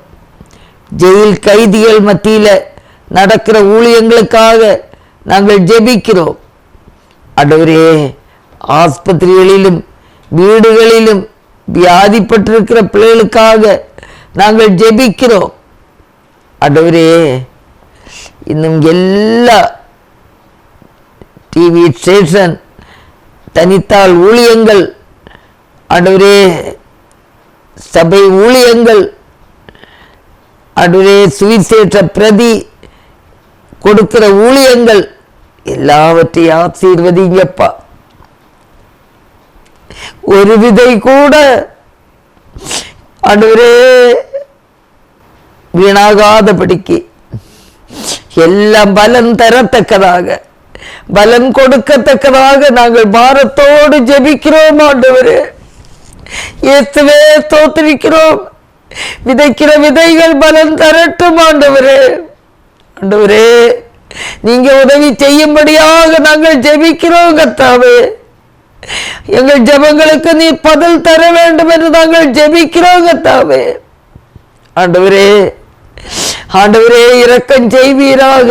Speaker 2: ஜெயில் கைதிகள் மத்தியில் நடக்கிற ஊழியங்களுக்காக நாங்கள் ஜெபிக்கிறோம் ஆண்டவரே. ஆஸ்பத்திரிகளிலும் வீடுகளிலும் வியாதிப்பட்டிருக்கிற பிள்ளைகளுக்காக நாங்கள் ஜெபிக்கிறோம் ஆண்டவரே. இன்னும் எல்லா டிவி ஸ்டேஷன், தனித்தாள் ஊழியங்கள் ஆண்டவரே, சபை ஊழியங்கள் ஆண்டவரே, சுவிசேஷ பிரதி கொடுக்கிற ஊழியங்கள் எல்லாவற்றையும் ஆசீர்வதிங்கப்பா. ஒரு விதை கூட ஆண்டவரே வீணாகாதபடிக்கு எல்லாம் பலன் தரத்தக்கதாக, பலன் கொடுக்கத்தக்கதாக நாங்கள் பாரத்தோடு ஜெபிக்கிறோம் ஆண்டவரே. இயேசுவே ஸ்தோத்திரிக்கிறோம். விதைக்கிற விதைகள் பலன் தரட்டும் ஆண்டவரே. ஆண்டவரே, நீங்க உதவி செய்யும்படியாக நாங்கள் ஜெபிக்கிறோம் கர்த்தாவே. எங்கள் ஜெபங்களுக்கு நீ பதில் தர வேண்டும் என்று நாங்கள் ஜெபிக்கிறோம் கர்த்தாவே. ஆண்டவரே, ஆண்டவரே இரக்கம் செய்வீராக.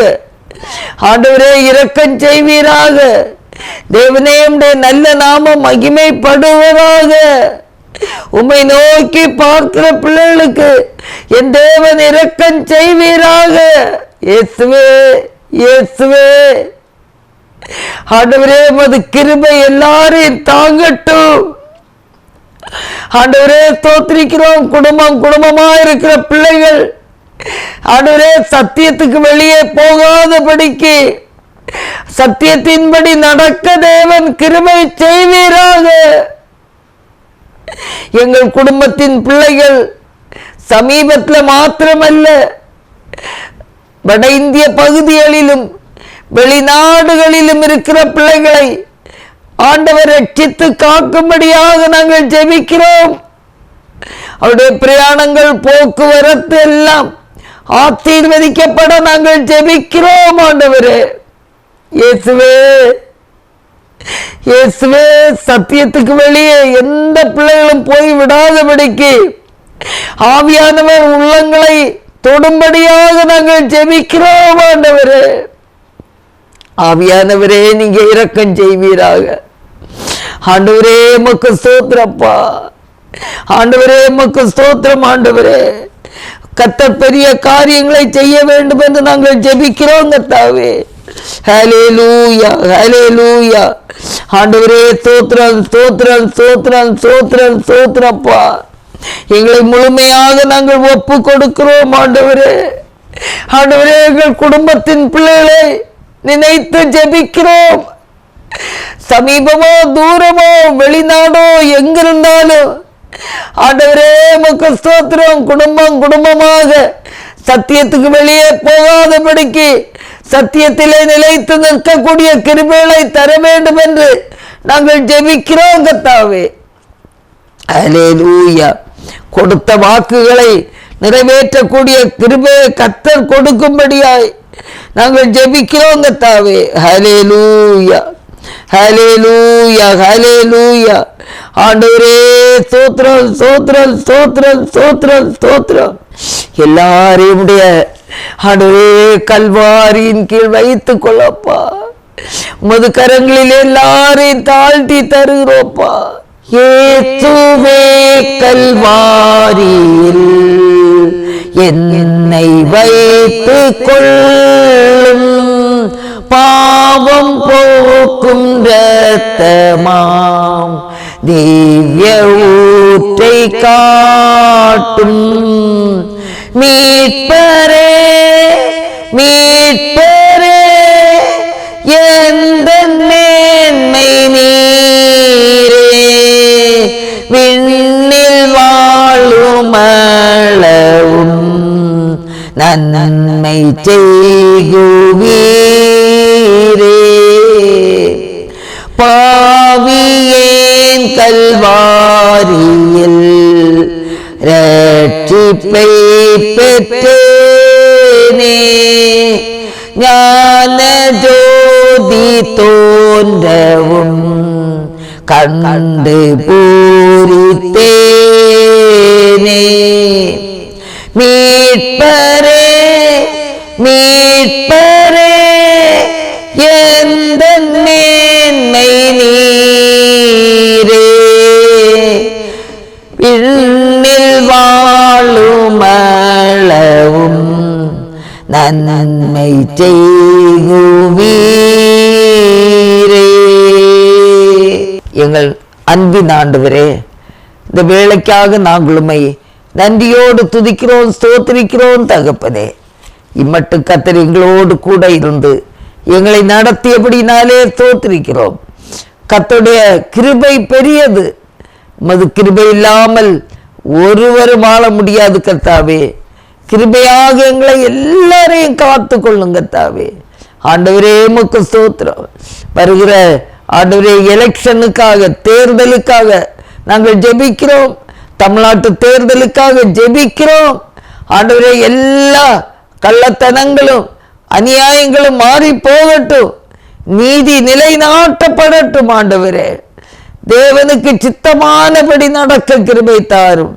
Speaker 2: ஆண்டவரே இரக்கம் செய்வீராக. தேவனே, உம்முடைய நல்ல நாமம் மகிமைப்படுவதாக. உம்மை நோக்கி பார்க்கிற பிள்ளைகளுக்கு என் தேவன் இரக்கம் செய்வீராக. இயேசுவே, இயேசுவே, ஆண்டவரே, உமது கிருபை எல்லாரையும் தாங்கட்டும். ஆண்டவரே ஸ்தோத்திரிக்கிறோம். குடும்பமா இருக்கிற பிள்ளைகள் ஆண்டவரே சத்தியத்துக்கு வெளியே போகாதபடிக்கு சத்தியத்தின்படி நடக்க தேவன் கிருபை செய்வீராக. எங்கள் குடும்பத்தின் பிள்ளைகள் சமீபத்தில் மாத்திரமல்ல, வட இந்திய பகுதிகளிலும் வெளிநாடுகளிலும் இருக்கிற பிள்ளைகளை ஆண்டவர் ரட்சித்து காக்கும்படியாக நாங்கள் ஜெபிக்கிறோம். அவருடைய பிரயாணங்கள், போக்குவரத்து எல்லாம் ஆசீர்வதிக்கப்பட நாங்கள் ஜெபிக்கிறோம் ஆண்டவரே. இயேசுவே, இயேசுவே, சத்தியத்துக்கு வெளியே எந்த பிள்ளைகளும் போய் விடாதபடிக்கு ஆவியானவர் உள்ளங்களை தொடும்படியாக நாங்கள் ஜெபிக்கிறோம் ஆண்டவரே. ஆவியானவரே, நீங்க இரக்கம் செய்வீராக. ஆண்டவரே, உமக்கு ஸ்தோத்திரப்பா. ஆண்டவரே, உமக்கு ஸ்தோத்திரம். ஆண்டவரே, கர்த்தர் பெரிய காரியங்களை செய்ய வேண்டும் என்று நாங்கள் ஜெபிக்கிறோம் கர்த்தாவே. ஹல்லேலூயா, ஹல்லேலூயா. ஆண்டவரே ஸ்தோத்திரம், ஸ்தோத்திரம், ஸ்தோத்திரம், ஸ்தோத்திரம், ஸ்தோத்திரப்பா. எங்களை முழுமையாக நாங்கள் ஒப்பு கொடுக்கிறோம் ஆண்டவரே. ஆண்டவரே, எங்கள் குடும்பத்தின் பிள்ளைகளை நினைத்து ஜெபிக்கிறோம். சமீபமோ தூரமோ வெளிநாடோ எங்கிருந்தாலும் ஆண்டவரே உமக்கு ஸ்தோத்திரம். குடும்பம் குடும்பமாக சத்தியத்துக்கு வெளியே போகாதபடிக்கு சத்தியத்திலே நிலைத்து நிற்கக்கூடிய கிருபைகளை தர வேண்டும் என்று நாங்கள் ஜெபிக்கிறோம் கர்த்தாவே. அல்லேலூயா. கொடுத்த வாக்குகளை நிறைவேற்றக்கூடிய கிருபையை கர்த்தர் கொடுக்கும்படியாய் நாங்கள் ஜெபிக்கிறோம் கர்த்தாவே. ஹல்லேலூயா, ஹல்லேலூயா, ஹல்லேலூயா. ஆண்டவரே ஸ்தோத்திரம், ஸ்தோத்திரம், ஸ்தோத்திரம், ஸ்தோத்திரம், ஸ்தோத்திரம். எல்லாரையும் ஆண்டவரே கல்வாரியின் கீழ் வைத்துக் கொள்ளப்பா. உமது கரங்களில் எல்லாரையும் தாழ்த்தி தருகிறோப்பா. இயேசுவே கல்வாரியில் என்னை வைத்துக் கொள்ளும், பாவம் போக்கும் இரத்தமாம் திவ்ய ஊற்றை காட்டும். மீட்பரே மீட்பரே எந்த மேன்மை நீரே, விண்ணில் வாழும் அளவும் நன்மை செய்குவீரே. பாவியேன் கல்வாரியில் ரட்சிப்பை பெற்றேனே, ஞான ஜோதி தோன்றவும் கண்டு பூரித்தேனே. மீட்பரே மீட்பரே எந்த மேன்மை நீரே, விண்ணில் வாழும் அளவும் நன்மை செய்குவீரே. எங்கள் அன்பின் ஆண்டவரே, இந்த வேளைக்காக நாங்கள் உம்மை நன்றியோடு துதிக்கிறோம், ஸ்தோத்திரிக்கிறோம் தகப்பனே. இம்மட்டு கர்த்தர் எங்களோடு கூட இருந்து எங்களை நடத்தியபடினாலே ஸ்தோத்திரிக்கிறோம். கர்த்தருடைய கிருபை பெரியது. உமது கிருபை இல்லாமல் ஒருவரும் வாழ முடியாது கர்த்தாவே. கிருபையாக எங்களை எல்லாரையும் காத்து கொள்ளுங்க கர்த்தாவே. ஆண்டவரே உமக்கு ஸ்தோத்திரம். வருகிற ஆண்டவரே எலெக்ஷனுக்காக, தேர்தலுக்காக நாங்கள் ஜெபிக்கிறோம். தமிழ்நாட்டு தேர்தலுக்காக ஜெபிக்கிறோம். ஆண்டவரே எல்லா கள்ளத்தனங்களும் அநியாயங்களும் மாறி போகட்டும், நீதி நிலைநாட்டப்படட்டும். ஆண்டவரே தேவனுக்கு சித்தமானபடி நடக்க கிருபை தாரும்.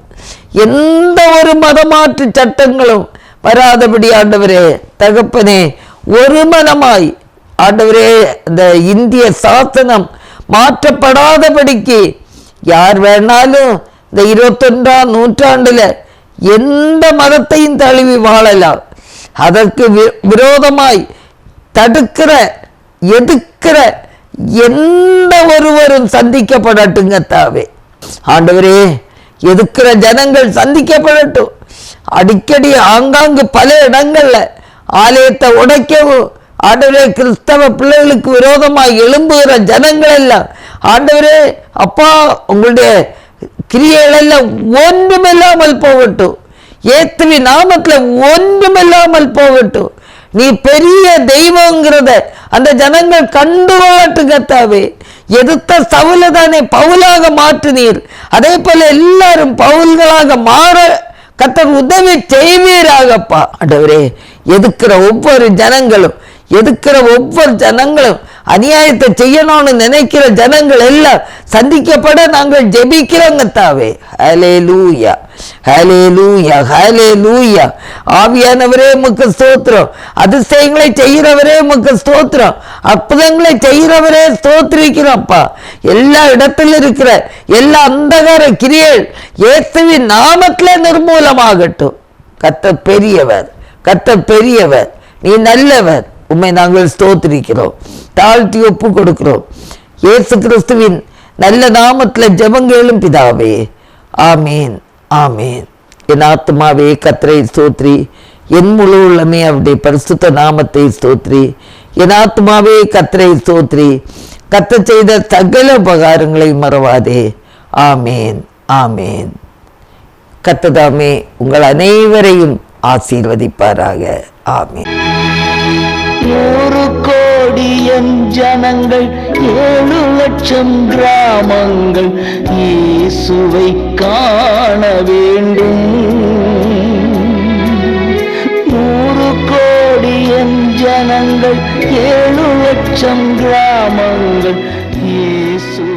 Speaker 2: எந்த ஒரு மதமாற்று சட்டங்களும் வராதபடி ஆண்டவரே தகப்பனே, ஒரு மனமாய் ஆண்டவரே இந்த இந்திய சாசனம் மாற்றப்படாதபடிக்கு யார் வேணாலும் இந்த 21ஆம் நூற்றாண்டுல எந்த மதத்தையும் தழுவி வாழலாம். அதற்கு விரோதமாய் தடுக்கிற எதிர்க்கிற எந்த ஒருவரும் சந்திக்கப்படட்டுங்க தாவே. ஆண்டவரே எதிர்க்கிற ஜனங்கள் சந்திக்கப்படட்டும். அடிக்கடி ஆங்காங்கு பல இடங்கள்ல ஆலயத்தை உடைக்கவும் ஆண்டவரே கிறிஸ்தவ பிள்ளைகளுக்கு விரோதமாக எழும்புகிற ஜனங்கள் எல்லாம் ஆண்டவரே அப்பா உங்களுடைய கிரியைகள் எல்லாம் ஒன்றுமில்லாமல் போகட்டும். இயேசுவின் நாமத்துல ஒன்றுமில்லாமல் போகட்டும். நீ பெரிய தெய்வங்கிறத அந்த ஜனங்கள் கண்டு வாழட்டும் கர்த்தாவே. எதிர்த்த சவுல தானே பவுலாக மாற்றினீர், அதே போல எல்லாரும் பவுல்களாக மாற கர்த்தர் உதவி செய்வீராகப்பா. ஆண்டவரே எதிர்க்கிற ஒவ்வொரு ஜனங்களும் அநியாயத்தை செய்யணும்னு நினைக்கிற ஜனங்கள் எல்லாம் சந்திக்கப்பட நாங்கள் ஜெபிக்கிறோங்க தாவே. ஹல்லேலூயா, ஹல்லேலூயா, ஹல்லேலூயா. ஆவியானவரே உமக்கு ஸ்தோத்திரம். அதிசயங்களை செய்கிறவரே உமக்கு ஸ்தோத்திரம். அற்புதங்களை செய்கிறவரே ஸ்தோத்திரிக்கிறோம்ப்பா. எல்லா இடத்துல இருக்கிற எல்லா அந்தகார கிரியைகள் இயேசுவின் நாமத்திலே நிர்மூலமாகட்டும். கர்த்தர் பெரியவர், கர்த்தர் பெரியவர், நீ நல்லவர். உம்மை நாங்கள் ஸ்தோத்திரிக்கிறோம், தாழ்த்தி ஒப்பு கொடுக்கிறோம். இயேசு கிறிஸ்துவின் நல்ல நாமத்தில் ஜெபங்களும் பிதாவே, ஆமீன், ஆமீன். என் ஆத்மாவே கர்த்தரை ஸ்தோத்ரி, என் முழு உள்ளமே அவருடைய பரிசுத்த நாமத்தை ஸ்தோத்ரி. என் ஆத்மாவே கர்த்தரை ஸ்தோத்ரி, கர்த்தர் செய்த சகல உபகாரங்களை மறவாதே. ஆமீன், ஆமேன். கர்த்தர் உங்கள் அனைவரையும் ஆசீர்வதிப்பாராக. ஆமேன்.
Speaker 1: 100 கோடி என் ஜனங்கள் 7 லட்சம் கிராமங்கள் இயேசுவை காண வேண்டும். 100 கோடி என் ஜனங்கள் 7 லட்சம் கிராமங்கள் இயேசு